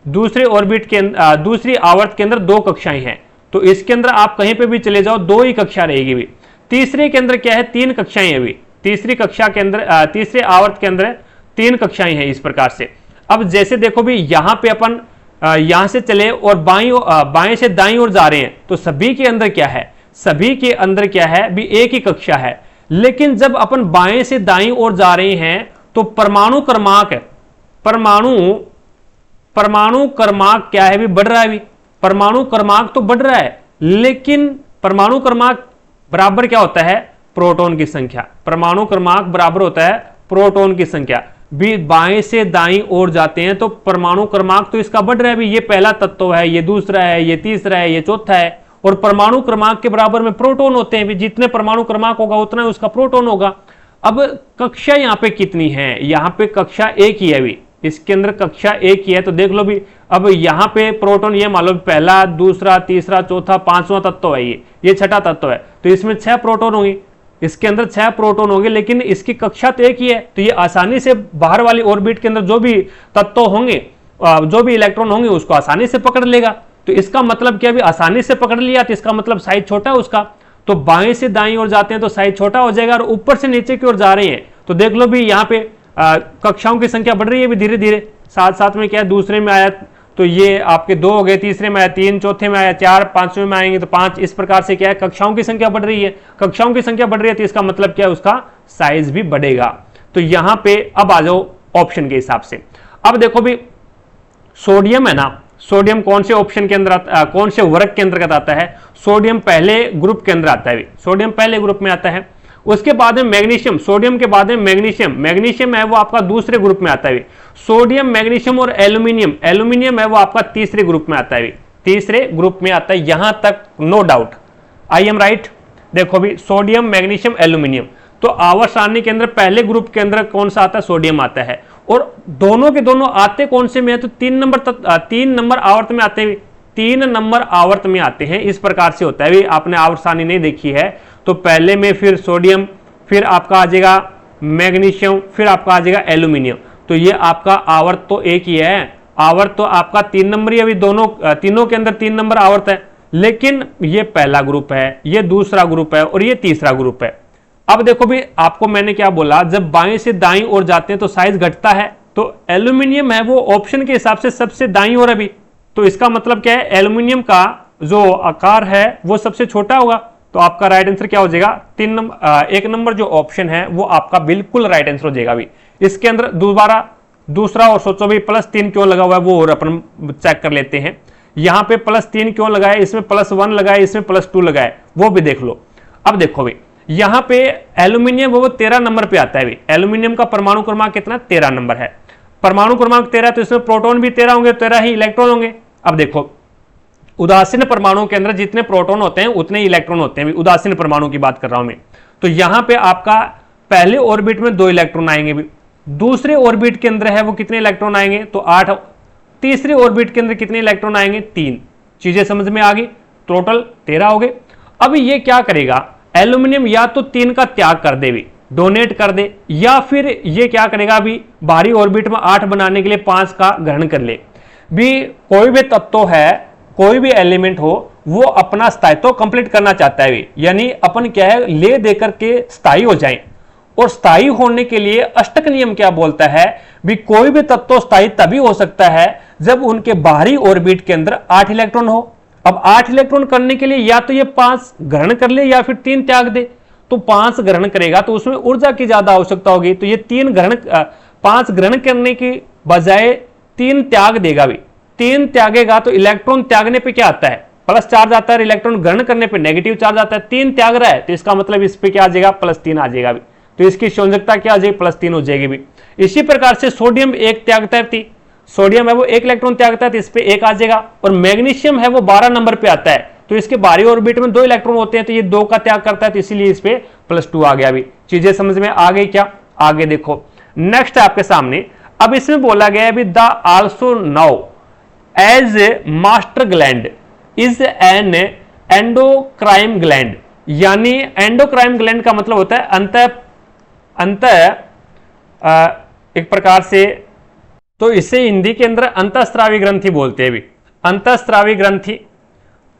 दूसरे ऑर्बिट के दूसरी आवर्त के अंदर दो कक्षाएं हैं, तो इसके अंदर आप कहीं पे भी चले जाओ दो ही कक्षा रहेगी भी। तीसरे के अंदर क्या है, तीन कक्षाएं हैं भी, तीसरी कक्षा के अंदर तीसरे आवर्त के अंदर तीन कक्षाएं हैं। इस प्रकार से अब जैसे देखो भी यहां पे अपन यहां से चले और बाएं से दाईं ओर जा रहे हैं तो सभी के अंदर क्या है, सभी के अंदर क्या है भी एक ही कक्षा है। लेकिन जब अपन बाएं से दाईं ओर जा रहे हैं तो परमाणु क्रमांक क्या है भी बढ़ रहा है। भी परमाणु क्रमांक तो बढ़ रहा है, लेकिन परमाणु क्रमांक बराबर क्या होता है, प्रोटॉन की संख्या। परमाणु क्रमांक बराबर होता है प्रोटॉन की संख्या। भी बाएं से दाईं ओर जाते हैं तो परमाणु क्रमांक तो इसका बढ़ रहा है। भी ये पहला तत्व है, ये दूसरा है, ये तीसरा है, ये चौथा है, और परमाणु क्रमांक के बराबर में प्रोटॉन होते हैं। भी जितने परमाणु क्रमांक होगा उतना उसका प्रोटॉन होगा। अब कक्षा यहां पे कितनी है, यहां पे कक्षा एक ही है। भी इसके अंदर कक्षा एक ही है, तो देख लो भी अब यहां पे प्रोटॉन ये मान लो पहला, दूसरा, तीसरा, चौथा, पांचवा तत्व है, ये छठा तत्व है, तो इसमें 6 प्रोटॉन होंगे, इसके अंदर 6 प्रोटॉन होंगे, लेकिन इसकी कक्षा तो एक ही है, तो ये आसानी से बाहर वाली ऑर्बिट के अंदर जो भी तत्व होंगे, जो भी इलेक्ट्रॉन होंगे उसको आसानी से पकड़ लेगा। तो इसका मतलब क्या, भी आसानी से पकड़ लिया तो इसका मतलब साइज छोटा है उसका। तो बाएं से दाईं ओर जाते हैं तो साइज छोटा हो जाएगा, और ऊपर से नीचे की ओर जा रहे हैं तो देख लो भी यहाँ पे कक्षाओं की संख्या बढ़ रही है भी धीरे धीरे। साथ साथ में क्या है, दूसरे में आया तो ये आपके 2 हो गए, तीसरे में आया 3, चौथे में आया 4, पांचवें में आएंगे तो 5। इस प्रकार से क्या है, कक्षाओं की संख्या बढ़ रही है। कक्षाओं की संख्या बढ़ रही है तो इसका मतलब क्या है, उसका साइज भी बढ़ेगा। तो यहां पे अब आ जाओ ऑप्शन के हिसाब से। अब देखो भी सोडियम है ना, सोडियम कौन से ऑप्शन के अंदर कौन से वर्ग के अंतर्गत आता है, सोडियम पहले ग्रुप के अंदर आता है। सोडियम पहले ग्रुप में आता है। उसके बाद में मैग्नीशियम, सोडियम के बाद में मैग्नीशियम, मैग्नीशियम है वो आपका दूसरे ग्रुप में आता है। सोडियम, मैग्नीशियम और एल्यूमिनियम, एल्यूमिनियम है वो आपका तीसरे ग्रुप में आता है। तीसरे ग्रुप में आता है, यहां तक no doubt, I am right. देखो भी सोडियम, मैग्नीशियम, एल्यूमिनियम, तो आवर्त सारणी के अंदर पहले ग्रुप के अंदर कौन सा आता है, सोडियम आता है। और दोनों के दोनों आते कौन से में है, तो 3 नंबर आवर्त में आते हैं। 3 नंबर आवर्त में आते हैं। इस प्रकार से होता है। आपने आवर्त सारणी नहीं देखी है तो पहले में फिर सोडियम, फिर आपका आ जाएगा मैग्नीशियम, फिर आपका आ जाएगा एल्यूमिनियम। तो ये आपका आवर्त तो एक ही है, आवर्त तो आपका 3 नंबर ही। अभी तीनों के अंदर 3 नंबर आवर्त है, लेकिन ये पहला ग्रुप है, ये दूसरा ग्रुप है और ये तीसरा ग्रुप है। अब देखो भी आपको मैंने क्या बोला, जब बाएं से दाईं ओर जाते हैं तो साइज घटता है। तो एल्यूमिनियम है वो ऑप्शन के हिसाब से सबसे दाईं ओर अभी, तो इसका मतलब क्या है, एल्यूमिनियम का जो आकार है वो सबसे छोटा होगा। तो आपका राइट आंसर क्या हो जाएगा, 1 नंबर जो ऑप्शन है वो आपका बिल्कुल राइट आंसर हो जाएगा। भी इसके अंदर दूसरा और सोचो भी +3 क्यों लगा हुआ है वो और अपन चेक कर लेते हैं। यहां पे +3 क्यों लगाया, इसमें +1 लगाया, इसमें +2 लगाया, वो भी देख लो। अब देखो भाई यहां पे एल्यूमिनियम वो 13 नंबर पे आता है भाई। एल्यूमिनियम का परमाणु क्रमांक कितना 13 नंबर है। परमाणु क्रमांक 13 तो इसमें प्रोटॉन भी 13 होंगे, 13 ही इलेक्ट्रॉन होंगे। अब देखो उदासीन परमाणु के अंदर जितने प्रोटॉन होते हैं उतने इलेक्ट्रॉन होते हैं, उदासीन परमाणु की बात कर रहा हूं मैं। तो यहां पे आपका पहले ऑर्बिट में 2 इलेक्ट्रॉन आएंगे भी, दूसरे ऑर्बिट के अंदर है वो कितने इलेक्ट्रॉन आएंगे तो 8, तीसरे ऑर्बिट के अंदर कितने इलेक्ट्रॉन आएंगे 3। चीजें समझ में आ गई, टोटल 13 हो गए। अब ये क्या करेगा, एल्यूमिनियम या तो 3 का त्याग कर दे भी, डोनेट कर दे, या फिर ये क्या करेगा अभी बाहरी ऑर्बिट में 8 बनाने के लिए 5 का ग्रहण कर ले भी। कोई भी तत्व है, कोई भी एलिमेंट हो, वो अपना स्थायित्व कंप्लीट करना चाहता है, यानी अपन क्या है ले देकर के स्थायी हो जाए। और स्थायी होने के लिए अष्टक नियम क्या बोलता है भी, कोई भी तत्व स्थायी तभी हो सकता है जब उनके बाहरी ऑर्बिट के अंदर 8 इलेक्ट्रॉन हो। अब 8 इलेक्ट्रॉन करने के लिए या तो ये 5 ग्रहण कर ले या फिर 3 त्याग दे। तो 5 ग्रहण करेगा तो उसमें ऊर्जा की ज्यादा आवश्यकता होगी, तो ये 5 ग्रहण करने की बजाय 3 त्याग देगा भी। 3 त्यागेगा तो इलेक्ट्रॉन त्यागने पे क्या आता है प्लस चार्ज आता है, इलेक्ट्रॉन ग्रहण करने पे नेगेटिव चार्ज आता है। 3 त्याग रहा है तो इसका मतलब इस पे क्या आ जाएगा +3 आ जाएगा भी, तो इसकी संयोजकता क्या आ जाएगी +3 हो जाएगी भी। इसी प्रकार से सोडियम 1 त्यागता है, सोडियम है वो 1 इलेक्ट्रॉन त्यागता है तो इस पे 1 आ जाएगा। और मैग्नीशियम है वो 12 नंबर पे आता है, तो इसके बाहरी ऑर्बिट में 2 इलेक्ट्रॉन होते हैं तो ये 2 का त्याग करता है, तो इसीलिए इस पे +2 आ गया भी। चीजें समझ में आ गई क्या? आगे देखो नेक्स्ट है आपके सामने। अब इसमें बोला गया है the also now as master gland is an endocrine gland, यानी एंडोक्राइन ग्लैंड का मतलब होता है अंत एक प्रकार से, तो इसे हिंदी के अंदर अंतःस्रावी ग्रंथि बोलते हैं भी, अंतःस्रावी ग्रंथि।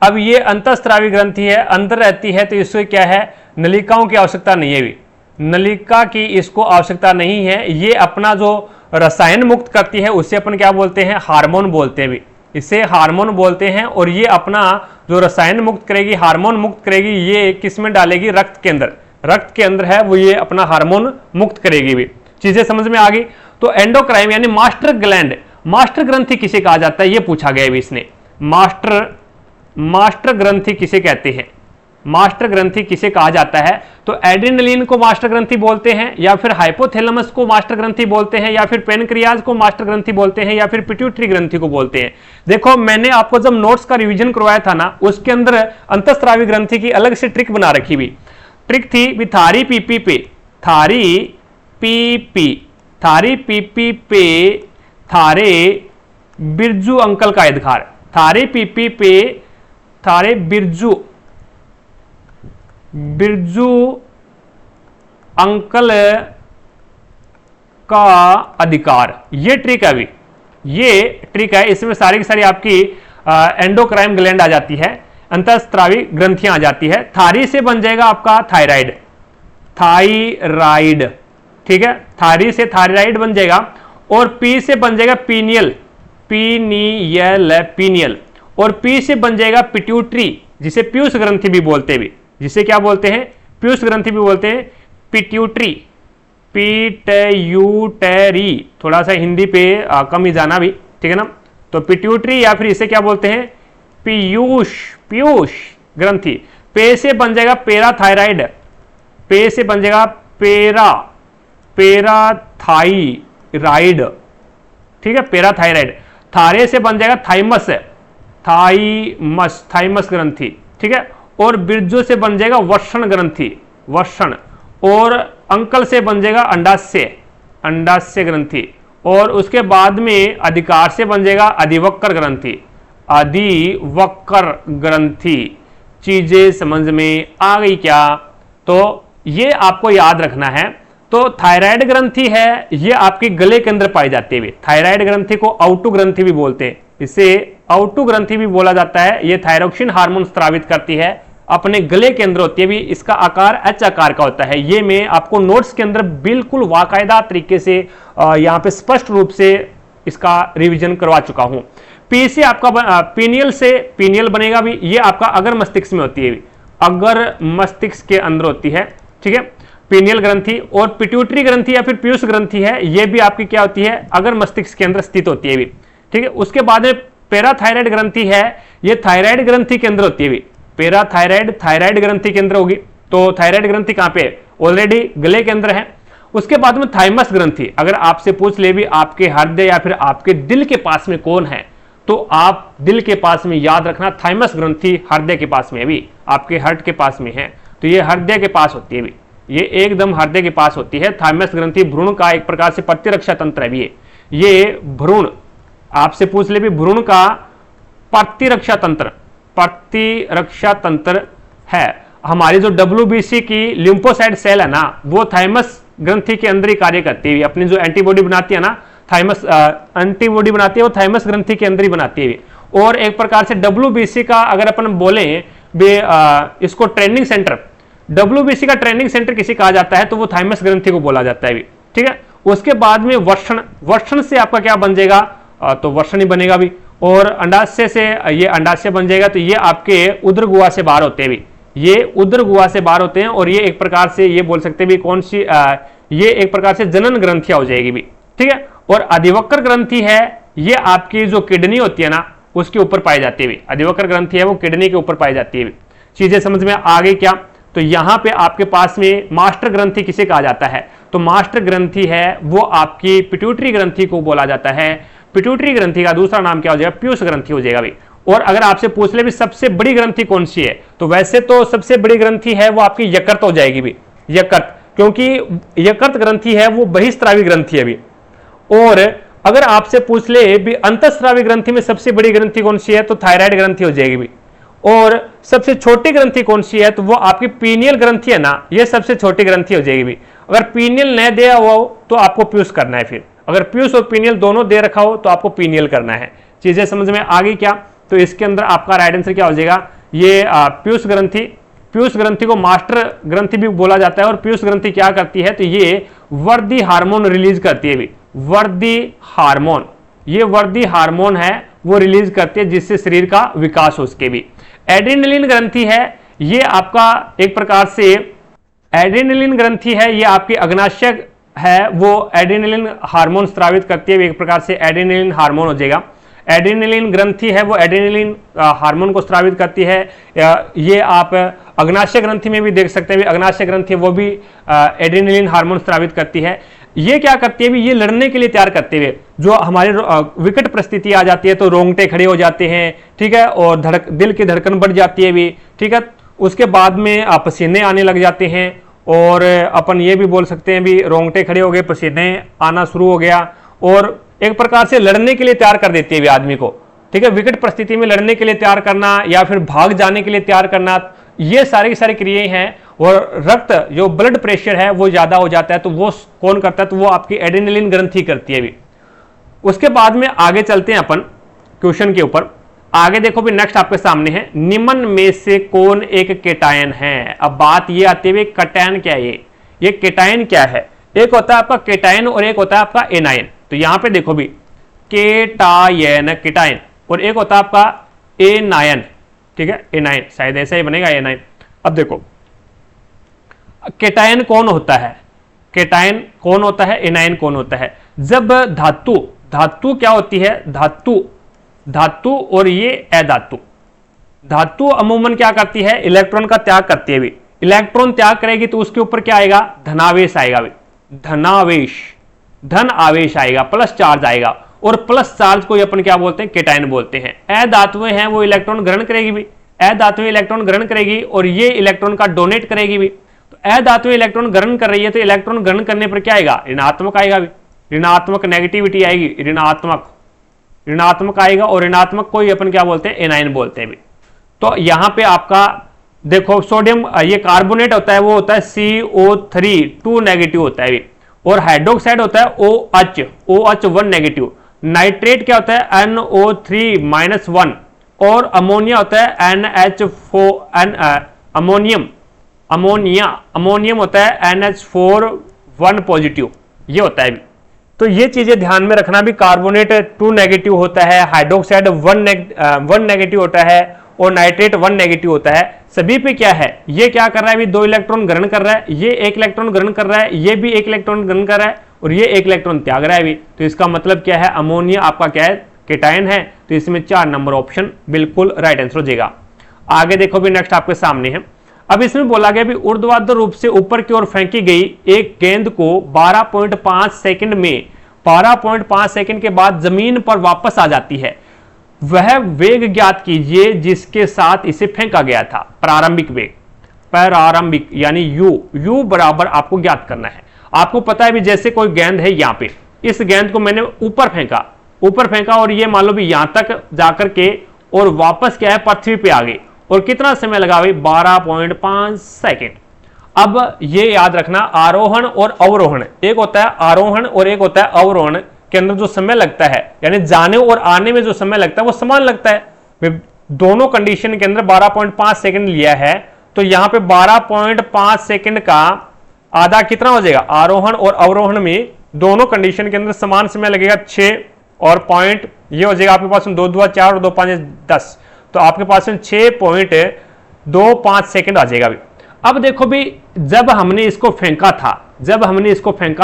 अब ये अंतःस्रावी ग्रंथि है, अंदर रहती है, तो इससे क्या है नलिकाओं की आवश्यकता नहीं है भी, नलिका की इसको आवश्यकता नहीं है। ये अपना जो रसायन मुक्त करती है उसे अपन क्या बोलते हैं हार्मोन बोलते हैं भी, इसे हार्मोन बोलते हैं। और ये अपना जो रसायन मुक्त करेगी, हार्मोन मुक्त करेगी, ये किस में डालेगी रक्त के अंदर, रक्त के अंदर है वो ये अपना हार्मोन मुक्त करेगी भी। चीजें समझ में आ गई। तो एंडोक्राइन यानी मास्टर ग्लैंड, मास्टर ग्रंथि किसे कहा जाता है ये पूछा गया है इसने। मास्टर ग्रंथि किसे कहते हैं, मास्टर ग्रंथि किसे कहा जाता है? तो एड्रेनलिन को मास्टर ग्रंथि बोलते हैं, या फिर हाइपोथैलेमस को मास्टर ग्रंथि बोलते हैं, या फिर पेनक्रियाज को मास्टर ग्रंथि बोलते हैं, या फिर पिट्यूटरी ग्रंथि को बोलते हैं। देखो मैंने आपको जब नोट्स का रिवीजन करवाया था ना, उसके अंदर अंतःस्रावी ग्रंथि की अलग से ट्रिक बना रखी हुई, ट्रिक थी भी थारी पीपी पे, थारी पीपी पे थारे बिरजू अंकल का इदखार, थारे पीपी पे थारे बिरजू अंकल का अधिकार, ये ट्रिक है अभी, ये ट्रिक है। इसमें सारी की सारी आपकी एंडोक्राइन ग्लैंड आ जाती है, अंतःस्रावी ग्रंथियां आ जाती है। थारी से बन जाएगा आपका थायराइड, थायराइड, ठीक है, थारी से थायराइड बन जाएगा। और पी से बन जाएगा पीनियल, पीनियल। और पी से बन जाएगा पिट्यूटरी, जिसे पीयूष ग्रंथि भी बोलते हैं, जिसे क्या बोलते हैं पीयूष ग्रंथि भी बोलते हैं, पिट्यूटरी, पिट्यूटरी, थोड़ा सा हिंदी पे कम ही जाना भी, ठीक है ना। तो पिट्यूटरी या फिर इसे क्या बोलते हैं पीयूष ग्रंथि। पे से बन जाएगा पेराथायराइड, पे से बन जाएगा पेराथायराइड, ठीक है, पेराथायराइड। थारे से बन जाएगा थाइमस ग्रंथि, ठीक है। और बिरजू से बन जाएगा वर्षण ग्रंथि, वर्षण। और अंकल से बन जाएगा अंडाशय ग्रंथि। और उसके बाद में अधिकार से बन जाएगा अधिवक्र ग्रंथि, अधिवक्र ग्रंथि। चीजें समझ में आ गई क्या? तो ये आपको याद रखना है। तो थायराइड ग्रंथि है, ये आपके गले के अंदर पाई जाती है। थायराइड ग्रंथि को आउटू ग्रंथि भी बोलते हैं, इसे आउटू ग्रंथि भी बोला जाता है। ये थायरोक्सिन हार्मोन स्रावित करती है, अपने गले के अंदर होती है भी। इसका आकार एच आकार का होता है। ये मैं आपको नोट्स के अंदर बिल्कुल वाकायदा तरीके से यहाँ पे स्पष्ट रूप से इसका रिवीजन करवा चुका हूं। पी से आपका पीनियल से पीनियल बनेगा भी, ये आपका अगर मस्तिष्क में होती है, अगर मस्तिष्क के अंदर होती है, ठीक है, पीनियल ग्रंथि। और पिट्यूटरी ग्रंथि या फिर पीयूष ग्रंथि है, ये भी आपकी क्या होती है अगर मस्तिष्क के अंदर स्थित होती है भी, ठीक है। उसके बाद में पेराथायराइड ग्रंथि है, ये थायराइड ग्रंथि के अंदर होती है भी, पेराथायराइड थायराइड ग्रंथि के अंदर होगी, तो थायराइड ग्रंथि कहां पे ऑलरेडी गले के अंदर है। उसके बाद में थाइमस ग्रंथि, अगर आपसे पूछ ले भी आपके हृदय या फिर आपके दिल के पास में कौन है, तो आप दिल के पास में याद रखना थाइमस ग्रंथि हृदय के पास में, अभी आपके हार्ट के पास में है, तो ये हृदय के पास होती है, ये एकदम हृदय के पास होती है। थाइमस ग्रंथि भ्रूण का एक प्रकार से प्रतिरक्षा तंत्र है भी, ये भ्रूण आपसे पूछ ले भी भ्रूण का प्रतिरक्षा तंत्र है। हमारी जो WBC की लिम्फोसाइट सेल है ना, वो थाइमस ग्रंथि के अंदर ही कार्य करती है। अपनी जो एंटीबॉडी बनाती है ना, थाइमस एंटीबॉडी बनाती है, वो थाइमस ग्रंथि के अंदर ही बनाती है। और एक प्रकार से WBC का अगर अपन बोले इसको ट्रेनिंग सेंटर, WBC का ट्रेनिंग सेंटर किसी कहा जाता है तो वो थाइमस ग्रंथि को बोला जाता है भी, ठीक है। उसके बाद में वर्षण से आपका क्या बन जाएगा, तो वर्षण ही बनेगा भी। और अंडाशय से ये अंडाशय बन जाएगा, तो ये आपके उदर गुहा से बाहर होते हैं भी, ये उदर गुहा से बाहर होते हैं। और ये एक प्रकार से ये बोल सकते हैं भी कौन सी, ये एक प्रकार से जनन ग्रंथियां हो जाएगी भी, ठीक है। और अधिवक्र ग्रंथि है, ये आपकी जो किडनी होती है ना उसके ऊपर पाई जाती है भी, अधिवक्र ग्रंथि है वो किडनी के ऊपर पाई जाती है भी। चीजें समझ में आ गई क्या। तो यहां पे आपके पास में मास्टर ग्रंथि किसे कहा जाता है, तो मास्टर ग्रंथि है वो आपकी पिट्यूटरी ग्रंथि को बोला जाता है। पिट्यूटरी ग्रंथि का दूसरा नाम क्या हो जाएगा, पीयूष ग्रंथि हो जाएगा भी। और अगर आपसे पूछ ले भी सबसे बड़ी ग्रंथि कौन सी है, तो वैसे तो सबसे बड़ी ग्रंथि है वो आपकी यकृत हो जाएगी भी, यकृत, क्योंकि यकृत ग्रंथि है वो बहिस्त्रावी ग्रंथि है भी। और अगर आपसे पूछ ले भी अंतःस्रावी ग्रंथि में सबसे बड़ी ग्रंथि कौन सी है, तो थायराइड ग्रंथि हो जाएगी भी। और सबसे छोटी ग्रंथि कौन सी है, तो वो आपकी पीनियल ग्रंथि है ना, ये सबसे छोटी ग्रंथि हो जाएगी भी। अगर पीनियल न दिया हुआ हो तो आपको पीयूष करना है, फिर अगर पीयूष और पीनियल दोनों दे रखा हो तो आपको पीनियल करना है। चीजें समझ में आ गई क्या। तो इसके अंदर आपका राइट आंसर क्या हो जाएगा, ये पीयूष ग्रंथि। पीयूष ग्रंथि को मास्टर ग्रंथि भी बोला जाता है। और पीयूष ग्रंथि क्या करती है, तो ये वर्दी हार्मोन रिलीज करती है भी, वर्दी हार्मोन, ये वर्दी हार्मोन है वो रिलीज करती है जिससे शरीर का विकास हो सके भी। एड्रेनलिन ग्रंथि है, ये आपका एक प्रकार से एड्रेनलिन ग्रंथि है, ये आपकी अग्नाशय है, वो एड्रेनलिन हार्मोन स्रावित करती है, एक प्रकार से एड्रेनलिन हार्मोन हो जाएगा। एड्रेनलिन ग्रंथि है वो एड्रेनलिन हार्मोन को स्रावित करती है। ये आप अग्नाशय ग्रंथि में भी देख सकते हैं, अग्नाशय ग्रंथि वो भी एड्रेनलिन हार्मोन स्रावित करती है। ये क्या करती है भी, ये लड़ने के लिए तैयार करते हुए, जो हमारे विकट परिस्थिति आ जाती है तो रोंगटे खड़े हो जाते हैं, ठीक है, और दिल की धड़कन बढ़ जाती है भी, ठीक है। उसके बाद में पसीने आने लग जाते हैं, और अपन ये भी बोल सकते हैं भी रोंगटे खड़े हो गए, पसीने आना शुरू हो गया, और एक प्रकार से लड़ने के लिए तैयार कर देती है भी आदमी को, ठीक है। विकट परिस्थिति में लड़ने के लिए तैयार करना या फिर भाग जाने के लिए तैयार करना, ये सारी क्रियाएं हैं। और रक्त जो ब्लड प्रेशर है वो ज्यादा हो जाता है तो वो कौन करता है, तो वो आपकी एड्रेनलिन ग्रंथि करती है भी। उसके बाद में आगे चलते हैं अपन क्वेश्चन के ऊपर। आगे देखो भी नेक्स्ट आपके सामने है, निम्न में से कौन एक केटायन है। अब बात ये आती है केटायन क्या है, ये केटायन क्या है। एक होता है आपका केटायन और एक होता है आपका एनायन। तो यहां पे देखो भी केटायन केटायन, और एक होता है आपका एनायन, ठीक है, एनायन, शायद ऐसा ही बनेगा एनायन। अब देखो केटायन कौन होता है, केटायन कौन होता है, एनायन कौन होता है। जब धातु, धातु क्या होती है, धातु और ये अधातु, धातु अमूमन क्या करती है, इलेक्ट्रॉन का त्याग करती है भी। इलेक्ट्रॉन त्याग करेगी तो उसके ऊपर क्या आएगा, धनावेश आएगा भी, धनावेश, धन आवेश आएगा, प्लस चार्ज आएगा। और प्लस चार्ज को अपन क्या बोलते हैं, केटायन बोलते हैं। अधातुएं हैं वो इलेक्ट्रॉन ग्रहण करेगी भी, अधातुएं इलेक्ट्रॉन ग्रहण करेगी और ये इलेक्ट्रॉन का डोनेट करेगी भी। तो अधातुएं इलेक्ट्रॉन ग्रहण कर रही है तो इलेक्ट्रॉन ग्रहण करने पर क्या आएगा, ऋणात्मक आएगा भी, ऋणात्मक नेगेटिविटी आएगी, ऋणात्मक आएगा। और ऋणात्मक को ही अपन क्या बोलते हैं, एनायन बोलते हैं भी। तो यहां पे आपका देखो सोडियम ये कार्बोनेट होता है वो होता है CO3 2 नेगेटिव होता है भी। और हाइड्रोक्साइड होता है OH 1 नेगेटिव। नाइट्रेट क्या होता है NO3 -1। और अमोनिया होता है NH4 अमोनियम होता है NH4 1 पॉजिटिव, ये होता है भी। तो ये चीजें ध्यान में रखना भी, कार्बोनेट 2 नेगेटिव होता है, हाइड्रोक्साइड 1 नेगेटिव होता है और नाइट्रेट 1 नेगेटिव होता है। सभी पे क्या है, ये क्या कर रहा है, 2 इलेक्ट्रॉन ग्रहण कर रहा है, ये 1 इलेक्ट्रॉन ग्रहण कर रहा है, ये भी 1 इलेक्ट्रॉन ग्रहण कर रहा है और ये 1 इलेक्ट्रॉन त्याग रहा है भी। तो इसका मतलब क्या है, अमोनिया आपका क्या है, केटायन है। तो इसमें 4 नंबर ऑप्शन बिल्कुल राइट आंसर हो जाएगा। आगे देखो भी नेक्स्ट आपके सामने है, अब इसमें बोला गया भी ऊर्ध्वाधर रूप से ऊपर की ओर फेंकी गई एक गेंद को 12.5 सेकंड में 12.5 सेकंड के बाद जमीन पर वापस आ जाती है, वह वेग ज्ञात कीजिए जिसके साथ इसे फेंका गया था। प्रारंभिक वेग, प्रारंभिक यानी u बराबर आपको ज्ञात करना है। आपको पता है भी जैसे कोई गेंद है, यहां पे इस गेंद को मैंने ऊपर फेंका और ये मान लो भी यहां तक जाकर के और वापस क्या है पृथ्वी पे आ गई, और कितना समय लगा भाई 12.5 सेकंड। अब ये याद रखना, आरोहण और अवरोहण, एक होता है आरोहण और एक होता है अवरोहण के अंदर जो समय लगता है, यानी जाने और आने में जो समय लगता है वो समान लगता है। दोनों कंडीशन के अंदर 12.5 सेकंड लिया है, तो यहां पे 12.5 सेकंड का आधा कितना हो जाएगा, आरोहण और अवरोहण में दोनों कंडीशन के अंदर समान समय लगेगा 6 और पॉइंट ये हो जाएगा आपके पास 2 2 4 और 2 5 10, तो आपके पास 6.25 सेकंड आ जाएगा। अब देखो भी जब हमने इसको फेंका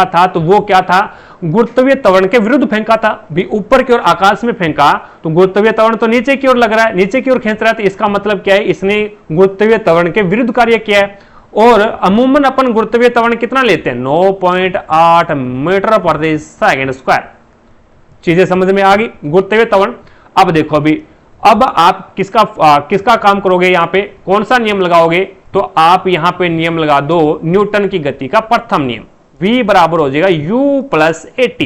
था तो वो क्या था, गुरुत्वीय त्वरण के विरुद्ध फेंका था भी, ऊपर की ओर आकाश में फेंका तो गुरुत्वीय त्वरण तो नीचे की ओर लग रहा है, नीचे की ओर खींच रहा है, तो इसका मतलब क्या है, इसने गुरुत्वीय त्वरण के विरुद्ध कार्य किया है। और अमूमन अपन गुरुत्वीय त्वरण कितना लेते हैं, 9.8 मीटर प्रति सेकंड स्क्वायर। चीजें समझ में आ गई, गुरुत्वीय त्वरण। अब देखो अभी, अब आप किसका काम करोगे, यहां पे कौन सा नियम लगाओगे, तो आप यहां पे नियम लगा दो न्यूटन की गति का प्रथम नियम, v बराबर हो जाएगा u प्लस at।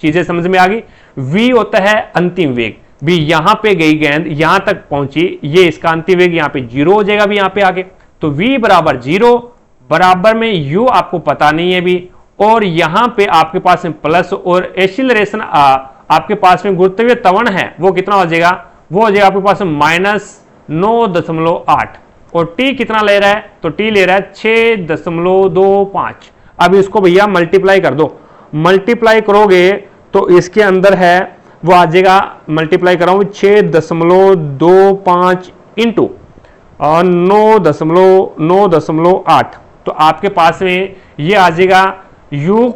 चीजें समझ में आ गई। v होता है अंतिम वेग, भी यहां पे गई गेंद यहां तक पहुंची, ये इसका अंतिम वेग यहां पे 0 हो जाएगा भी यहां पे आगे, तो v बराबर 0 बराबर में u आपको पता नहीं है भी, और यहां पे आपके पास में प्लस और एक्सीलरेशन आपके पास में गुरुत्वीय त्वरण है वो कितना हो जाएगा, वो हो जाएगा आपके पास -9.8, और t कितना ले रहा है, तो t ले रहा है 6.25। अब इसको भैया मल्टीप्लाई कर दो, मल्टीप्लाई करोगे तो इसके अंदर है वो आ जाएगा, मल्टीप्लाई कर रहा हूं 6.25 इंटू 9.8, तो आपके पास में ये आ जाएगा u,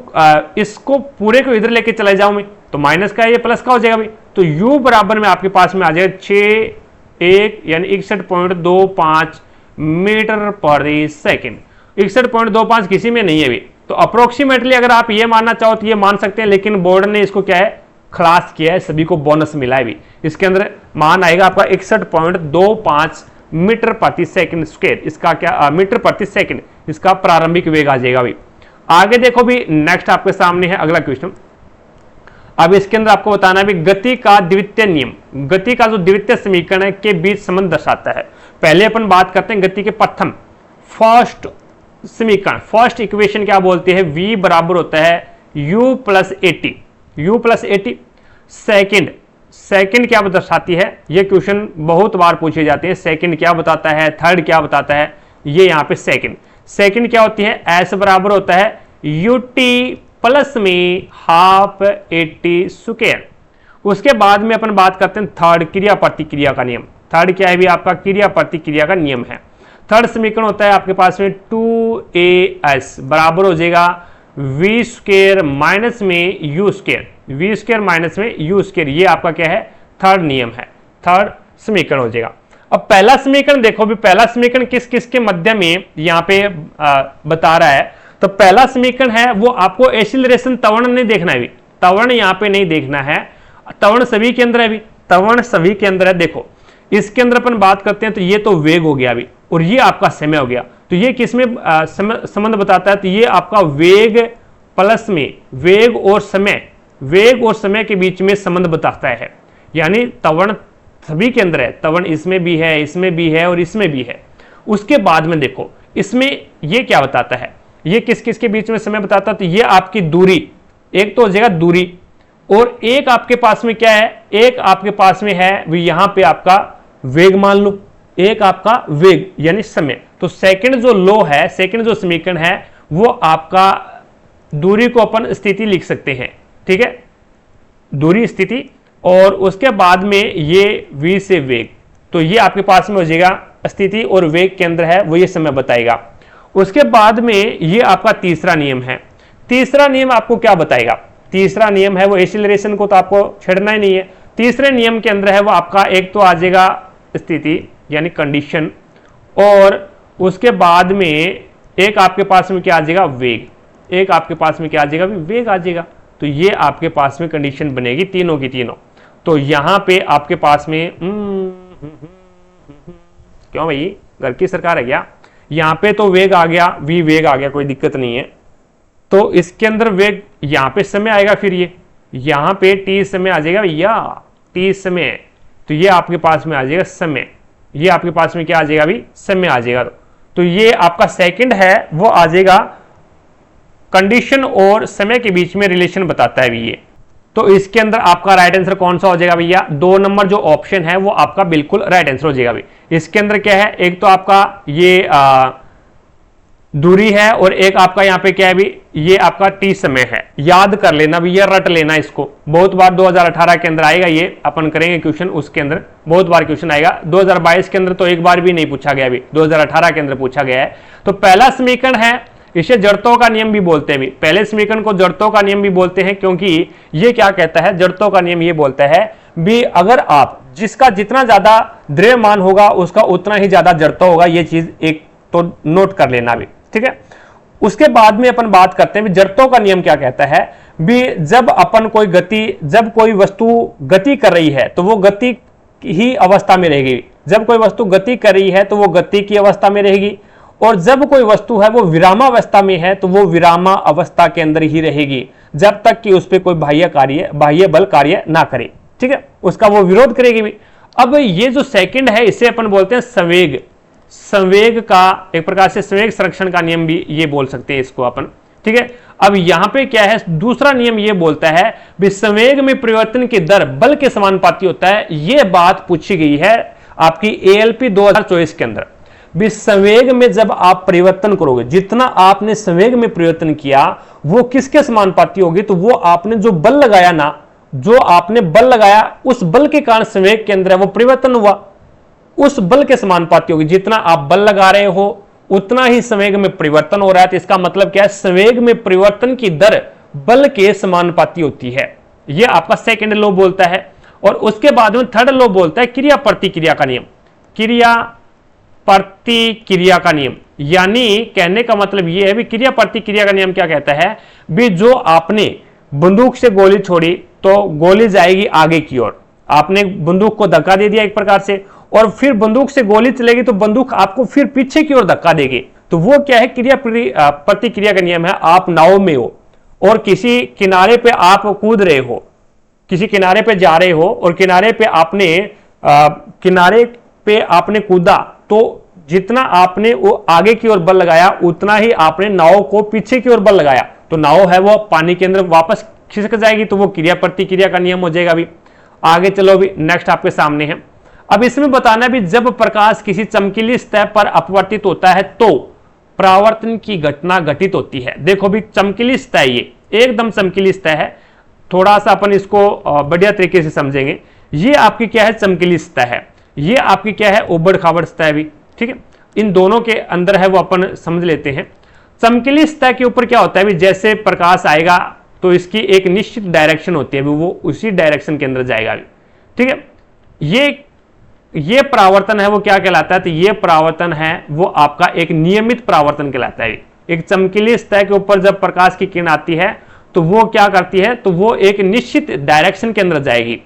इसको पूरे को इधर लेके चले जाऊं मैं तो माइनस का ये प्लस का हो जाएगा भाई, तो u बराबर में आपके पास में आ जाएगा 61 यानी 61.25 मीटर प्रति सेकंड। 61.25 किसी में नहीं है भी, तो अप्रोक्सीमेटली अगर आप ये मानना चाहो तो ये मान सकते हैं, लेकिन बोर्ड ने इसको क्या है खलास किया है, सभी को बोनस मिला है भी। इसके अंदर मान आएगा आपका 61.25 मीटर प्रति सेकंड स्क्वायर, इसका क्या मीटर प्रति सेकंड, इसका प्रारंभिक वेग आ जाएगा भाई। आगे देखो भी, नेक्स्ट आपके सामने है अगला क्वेश्चन। अब इसके अंदर आपको बताना है भी गति का द्वितीय नियम, गति का जो द्वितीय समीकरण है के बीच संबंध दर्शाता है। पहले अपन बात करते हैं गति के प्रथम फर्स्ट समीकरण, फर्स्ट इक्वेशन क्या बोलती है, v बराबर होता है u प्लस एटी। सेकंड क्या दर्शाती है, ये क्वेश्चन बहुत बार पूछे जाते हैं, सेकंड क्या बताता है, थर्ड क्या बताता है, ये यहाँ पे सेकंड क्या होती है, s बराबर होता है ut प्लस में हाफ 80 स्क्वायर। उसके बाद में अपन बात करते हैं थर्ड क्रिया प्रतिक्रिया का नियम। थर्ड क्या है भी आपका क्रिया प्रतिक्रिया का नियम है। थर्ड समीकरण होता है आपके पास में 2as बराबर हो जाएगा v स्क्वायर माइनस में u square, v square minus में u स्क्वायर, ये आपका क्या है थर्ड नियम है, थर्ड समीकरण हो जाएगा। अब पहला समीकरण देखो भी, पहला समीकरण किस किस के मध्य में यहाँ पे बता रहा है, तो पहला समीकरण है वो आपको एक्सीलरेशन त्वरण नहीं देखना है भी, त्वरण यहाँ पे नहीं देखना है, त्वरण सभी के अंदर है भी, त्वरण सभी के अंदर है। देखो इसके अंदर अपन बात करते हैं तो ये तो वेग हो गया अभी, और ये आपका समय हो गया, तो ये किसमें संबंध बताता है, तो ये आपका वेग प्लस में वेग और समय के बीच में संबंध बताता है। यानी त्वरण सभी के अंदर है, त्वरण इसमें भी है, इसमें भी है और इसमें भी है। उसके बाद में देखो इसमें ये क्या बताता है, ये किस किस के बीच में समय बताता है, तो ये आपकी दूरी, एक तो हो जाएगा दूरी, और एक आपके पास में क्या है, एक आपके पास में है वो यहां पे आपका वेग मान लो, एक आपका वेग यानी समय। तो सेकंड जो लो है, सेकंड जो समीकरण है वो आपका दूरी को अपन स्थिति लिख सकते हैं, ठीक है, दूरी स्थिति, और उसके बाद में ये v से वेग, तो ये आपके पास में हो जाएगा स्थिति, और वेग के अंदर है वो ये समय बताएगा। उसके बाद में ये आपका तीसरा नियम है। तीसरा नियम आपको क्या बताएगा, तीसरा नियम है वो एक्सीलरेशन को तो आपको छेड़ना ही नहीं है। तीसरे नियम के अंदर है वो आपका एक तो आ जाएगा स्थिति यानी कंडीशन, और उसके बाद में एक आपके पास में क्या आ जाएगा, वेग, एक आपके पास में क्या आ जाएगा, वेग आ जाएगा। तो ये आपके पास में कंडीशन बनेगी तीनों की तीनों। तो यहां पे आपके पास में क्यों भाई घर की सरकार है क्या, यहां पे तो वेग आ गया, वी वेग आ गया, कोई दिक्कत नहीं है। तो इसके अंदर वेग, यहां पे समय आएगा, फिर ये यहां पे टी समय आ जाएगा भैया, टी समय, तो ये आपके पास में आ जाएगा समय, ये आपके पास में क्या आ जाएगा अभी, समय आ जाएगा। तो ये आपका सेकंड है वो आ जाएगा कंडीशन और समय के बीच में रिलेशन बताता है ये। तो इसके अंदर आपका राइट आंसर कौन सा हो जाएगा भैया, 2 नंबर जो ऑप्शन है वो आपका बिल्कुल राइट आंसर हो जाएगा भाई। इसके अंदर क्या है, एक तो आपका ये दूरी है और एक आपका यहाँ पे क्या है भी, ये आपका टी समय है। याद कर लेना भैया, रट लेना इसको, बहुत बार 2018 के अंदर आएगा, ये अपन करेंगे क्वेश्चन, उसके अंदर बहुत बार क्वेश्चन आएगा। 2022 के अंदर तो एक बार भी नहीं पूछा गया अभी, 2018 के अंदर पूछा गया है। तो पहला समीकरण है, इसे जड़त्वों का नियम भी बोलते हैं भी, पहले समीकरण को जड़त्वों का नियम भी बोलते हैं, क्योंकि ये क्या कहता है, जड़त्वों का नियम ये बोलता है भी अगर आप जिसका जितना ज्यादा द्रव्यमान होगा उसका उतना ही ज्यादा जड़त्व होगा, ये चीज एक तो नोट कर लेना भी, ठीक है। उसके बाद में अपन बात करते हैं जड़त्वों का नियम क्या कहता है भी, जब अपन कोई गति, जब कोई वस्तु गति कर रही है तो वो गति ही अवस्था में रहेगी, जब कोई वस्तु गति कर रही है तो वो गति की अवस्था में रहेगी, और जब कोई वस्तु है वो विरामावस्था में है तो वो विरामा अवस्था के अंदर ही रहेगी, जब तक कि उस पर कोई बाह्य बल कार्य ना करे, ठीक है, उसका वो विरोध करेगी भी। अब ये जो सेकंड है इसे अपन बोलते हैं संवेग, संवेग का एक प्रकार से संवेग संरक्षण का नियम भी ये बोल सकते हैं इसको अपन, ठीक है। अब यहां पे क्या है, दूसरा नियम ये बोलता है भी संवेग में परिवर्तन की दर बल के समानुपाती होता है। ये बात पूछी गई है आपकी ALP 2024 के अंदर भी, संवेग में जब आप परिवर्तन करोगे, जितना आपने संवेग में परिवर्तन किया वो किसके समानुपाती होगी, तो वो आपने जो बल लगाया ना, जो आपने बल लगाया उस बल के कारण संवेग के अंदर है वो परिवर्तन हुआ, उस बल के समानुपाती होगी। जितना आप बल लगा रहे हो उतना ही संवेग में परिवर्तन हो रहा है। तो इसका मतलब क्या है, संवेग में परिवर्तन की दर बल के समानुपाती होती है, यह आपका सेकंड लॉ बोलता है। और उसके बाद में थर्ड लॉ बोलता है क्रिया प्रतिक्रिया का नियम, क्रिया प्रतिक्रिया का नियम, यानी कहने का मतलब यह है भी क्रिया प्रतिक्रिया का नियम क्या कहता है भी, जो आपने बंदूक से गोली छोड़ी तो गोली जाएगी आगे की ओर, आपने बंदूक को धक्का दे दिया एक प्रकार से, और फिर बंदूक से गोली चलेगी तो बंदूक आपको फिर पीछे की ओर धक्का देगी। तो वो क्या है, क्रिया प्रतिक्रिया का नियम है। आप नाव में हो और किसी किनारे पे आप कूद रहे हो, किसी किनारे पे जा रहे हो और किनारे पे आपने कूदा, तो जितना आपने वो आगे की ओर बल लगाया उतना ही आपने नाव को पीछे की ओर बल लगाया, तो नाव है वो पानी के अंदर वापस खिसक जाएगी, तो वो क्रिया प्रतिक्रिया का नियम हो जाएगा। अभी आगे चलो, अभी नेक्स्ट आपके सामने है। अब इसमें बताना भी, जब प्रकाश किसी चमकीली सतह पर अपवर्तित होता है तो परावर्तन की घटना घटित होती है। देखो भी चमकीली सतह, ये एकदम चमकीली सतह है, थोड़ा सा अपन इसको बढ़िया तरीके से समझेंगे। ये आपकी क्या है, चमकीली सतह है, ये आपकी क्या है, उबड़ खाबड़ सतह भी, ठीक है। इन दोनों के अंदर है वो अपन समझ लेते हैं। चमकीली सतह के ऊपर क्या होता है भी, जैसे प्रकाश आएगा तो इसकी एक निश्चित डायरेक्शन होती है, वो उसी डायरेक्शन के अंदर जाएगा, ठीक है। ये परावर्तन है वो क्या कहलाता है, तो ये परावर्तन है वो आपका एक नियमित परावर्तन कहलाता है। एक चमकीली सतह के ऊपर जब प्रकाश की किरण आती है तो वो क्या करती है, तो वो एक निश्चित डायरेक्शन के अंदर जाएगी।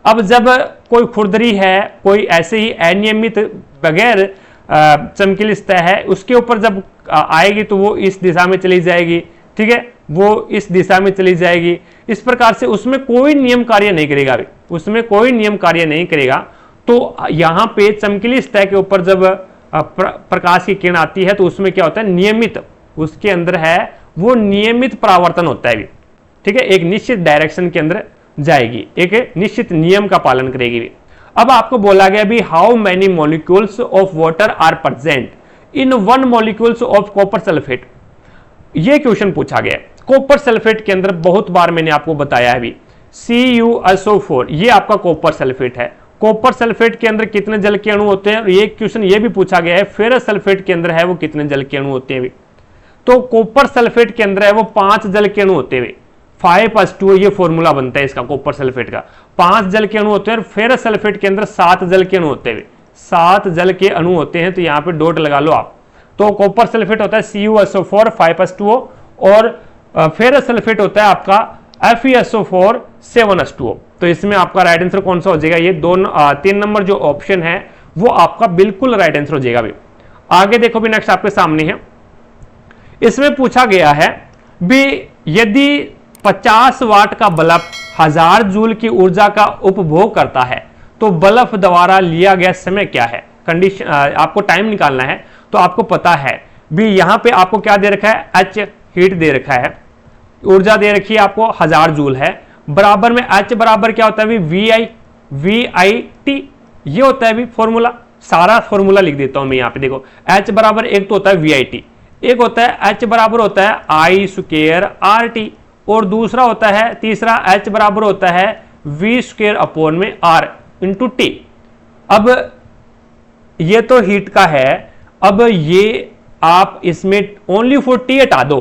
अब जब कोई खुरदरी है, कोई ऐसे ही अनियमित बगैर चमकीली सतह है, उसके ऊपर जब आएगी तो वो इस दिशा में चली जाएगी, ठीक है, वो इस दिशा में चली जाएगी। इस प्रकार से उसमें कोई नियम कार्य नहीं करेगा, उसमें कोई नियम कार्य नहीं करेगा। तो यहां पे चमकीली सतह के ऊपर जब प्रकाश की किरण आती है तो उसमें क्या होता है, नियमित, उसके अंदर है वो नियमित परावर्तन होता है, ठीक है, एक निश्चित डायरेक्शन के अंदर जाएगी, एक निश्चित नियम का पालन करेगी। अब आपको बोला गया भी, how many molecules of water are present in 1 molecules of copper sulphate. ये क्वेश्चन पूछा गया। कॉपर सल्फेट के अंदर बहुत बार मैंने आपको बताया है भी, CuSO4 ये आपका कॉपर सल्फेट है। कॉपर सल्फेट के अंदर कितने जल के अणु होते हैं, और ये क्वेश्चन ये भी पूछा गया है, फेरस सल्फेट के अंदर है वो कितने जल के अणु होते हैं। तो कॉपर सल्फेट के अंदर है वो 5 जल के अणु होते हैं, 5+2 ये फॉर्मूला बनता है इसका कॉपर सल्फेट का, 5 जल के अणु होते हैं। और फेरस सल्फेट के अंदर 7 जल के अणु होते हैं, 7 जल के अणु होते हैं, तो यहाँ पे डॉट लगा लो आप। तो कॉपर सल्फेट होता है CuSO4 5H2O और फेरस सल्फेट होता है आपका FeSO4 7H2O। तो इसमें आपका राइट आंसर कौन सा हो जाएगा? ये 3 नंबर जो ऑप्शन है वो आपका बिल्कुल राइट आंसर हो जाएगा। भी आगे देखो भी, नेक्स्ट आपके सामने है, इसमें पूछा गया है भी यदि 50 वाट का बल्ब 1000 जूल की ऊर्जा का उपभोग करता है तो बल्ब द्वारा लिया गया समय क्या है? कंडीशन आपको टाइम निकालना है। तो आपको पता है भी यहां पे आपको क्या दे रखा है? H हीट दे रखा है, ऊर्जा दे रखी है आपको 1000 जूल है, बराबर में H बराबर क्या होता है? VIT ये होता है भी फॉर्मूला। सारा फॉर्मूला लिख देता हूं मैं यहां पे, देखो H बराबर एक तो होता है VIT, एक होता है H बराबर होता है I स्क्वायर RT, और दूसरा होता है तीसरा H बराबर होता है V स्क्वायर अपॉन में R इंटू T। अब ये तो हीट का है, अब ये आप इसमें ओनली फॉर T हटा दो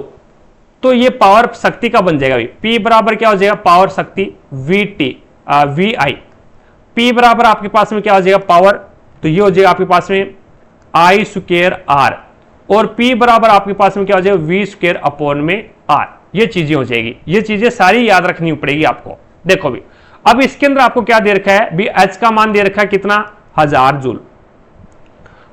तो ये पावर शक्ति का बन जाएगा। P बराबर क्या हो जाएगा? पावर शक्ति VI। P बराबर आपके पास में क्या हो जाएगा? पावर, तो ये हो जाएगा आपके पास में I स्क्वायर R, और P बराबर आपके पास में क्या हो जाएगा? V स्क्वायर अपॉन में R। ये चीजें हो जाएगी, ये चीजें सारी याद रखनी पड़ेगी आपको। देखो भी, अब इसके अंदर आपको क्या दे रखा है? भी H का मान दे रखा है कितना? 1000 जूल,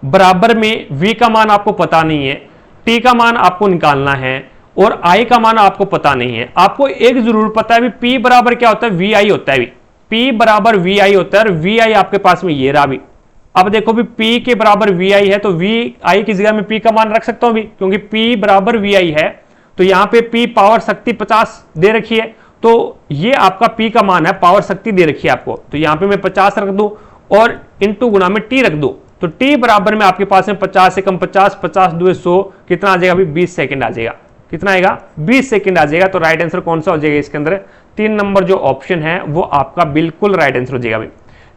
बराबर में V का मान आपको पता नहीं है, T का मान आपको निकालना है, और I का मान आपको पता नहीं है। आपको एक जरूर पता है भी P बराबर क्या होता है? VI होता है। भी P बराबर VI होता है, और VI आपके पास में ये रहा। भी अब देखो भी P के बराबर VI है तो VI की जगह में P का मान रख सकता हूं भी, क्योंकि P बराबर VI है। तो यहां पे P पावर शक्ति 50 दे रखी है, तो ये आपका P का मान है, पावर शक्ति दे रखी है आपको। तो यहां पे मैं 50 रख दूं और इंटू गुणा में T रख दूं, तो T बराबर में आपके पास में 50 से कम 50, 50 2 100, कितना आ जाएगा? अभी 20 सेकंड आ जाएगा। कितना आएगा? 20 सेकंड आ जाएगा। तो राइट आंसर कौन सा हो जाएगा इसके अंदर? 3 नंबर जो ऑप्शन है वो आपका बिल्कुल राइट आंसर हो जाएगा। भाई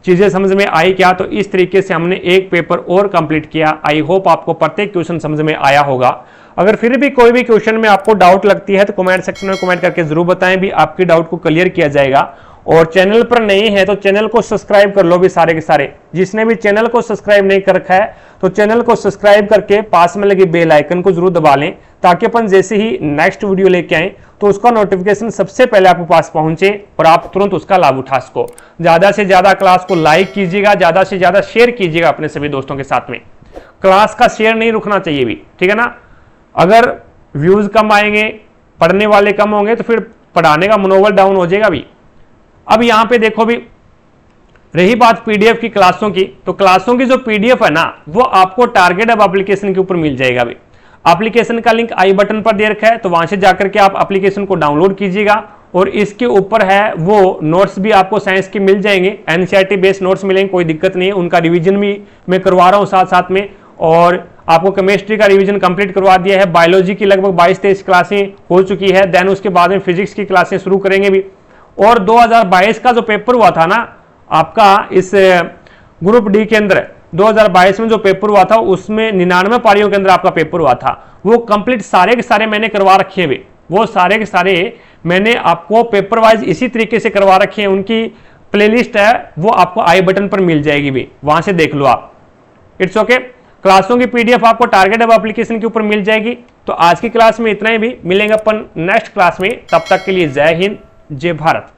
चीजें समझ में आई क्या? तो इस तरीके से हमने एक पेपर और कंप्लीट किया। आई होप आपको प्रत्येक क्वेश्चन समझ में आया होगा। अगर फिर भी कोई भी क्वेश्चन में आपको डाउट लगती है तो कमेंट सेक्शन में कमेंट करके जरूर बताएं, भी आपकी डाउट को क्लियर किया जाएगा। और चैनल पर नए हैं तो चैनल को सब्सक्राइब कर लो भी सारे के सारे। जिसने भी चैनल को सब्सक्राइब नहीं कर रखा है तो चैनल को सब्सक्राइब करके पास में लगे बेल आइकन को जरूर दबा लें, ताकि अपन जैसे ही नेक्स्ट वीडियो लेके आए तो उसका नोटिफिकेशन सबसे पहले आपके पास पहुंचे और आप तुरंत उसका लाभ उठा सको। ज्यादा से ज्यादा क्लास को लाइक कीजिएगा, ज्यादा से ज्यादा शेयर कीजिएगा अपने सभी दोस्तों के साथ में। क्लास का शेयर नहीं रुकना चाहिए भी, ठीक है ना? अगर व्यूज कम आएंगे, पढ़ने वाले कम होंगे तो फिर पढ़ाने का मनोबल डाउन हो जाएगा भी। अब यहां पे देखो भी, रही बात पीडीएफ की क्लासों की, तो क्लासों की जो पीडीएफ है ना वो आपको टारगेट अब एप्लीकेशन के ऊपर मिल जाएगा। भी एप्लीकेशन का लिंक आई बटन पर दे रखा है, तो वहां से जाकर के आप एप्लीकेशन को डाउनलोड कीजिएगा, और इसके ऊपर है वो नोट्स भी आपको साइंस के मिल जाएंगे, एनसीईआरटी बेस्ड नोट्स मिलेंगे, कोई दिक्कत नहीं है। उनका रिवीजन भी मैं करवा रहा हूं साथ साथ में, और आपको केमिस्ट्री का रिवीजन कंप्लीट करवा दिया है। बायोलॉजी की लगभग 22-23 क्लासें हो चुकी है, देन उसके बाद में फिजिक्स की क्लासें शुरू करेंगे भी। और 2022 का जो पेपर हुआ था ना आपका इस ग्रुप डी के अंदर, 2022 में जो पेपर हुआ था उसमें 99 पारियों के अंदर आपका पेपर हुआ था, वो कंप्लीट सारे के सारे मैंने करवा रखे हैं। वो सारे के सारे मैंने आपको पेपर वाइज इसी तरीके से करवा रखे हैं। उनकी प्लेलिस्ट है वो आपको आई बटन पर मिल जाएगी भी, वहां से देख लो आप। It's okay. क्लासों की पीडीएफ आपको टारगेट अब एप्लीकेशन के ऊपर मिल जाएगी। तो आज की क्लास में इतना ही, भी मिलेंगे अपन नेक्स्ट क्लास में। तब तक के लिए जय हिंद, जय भारत।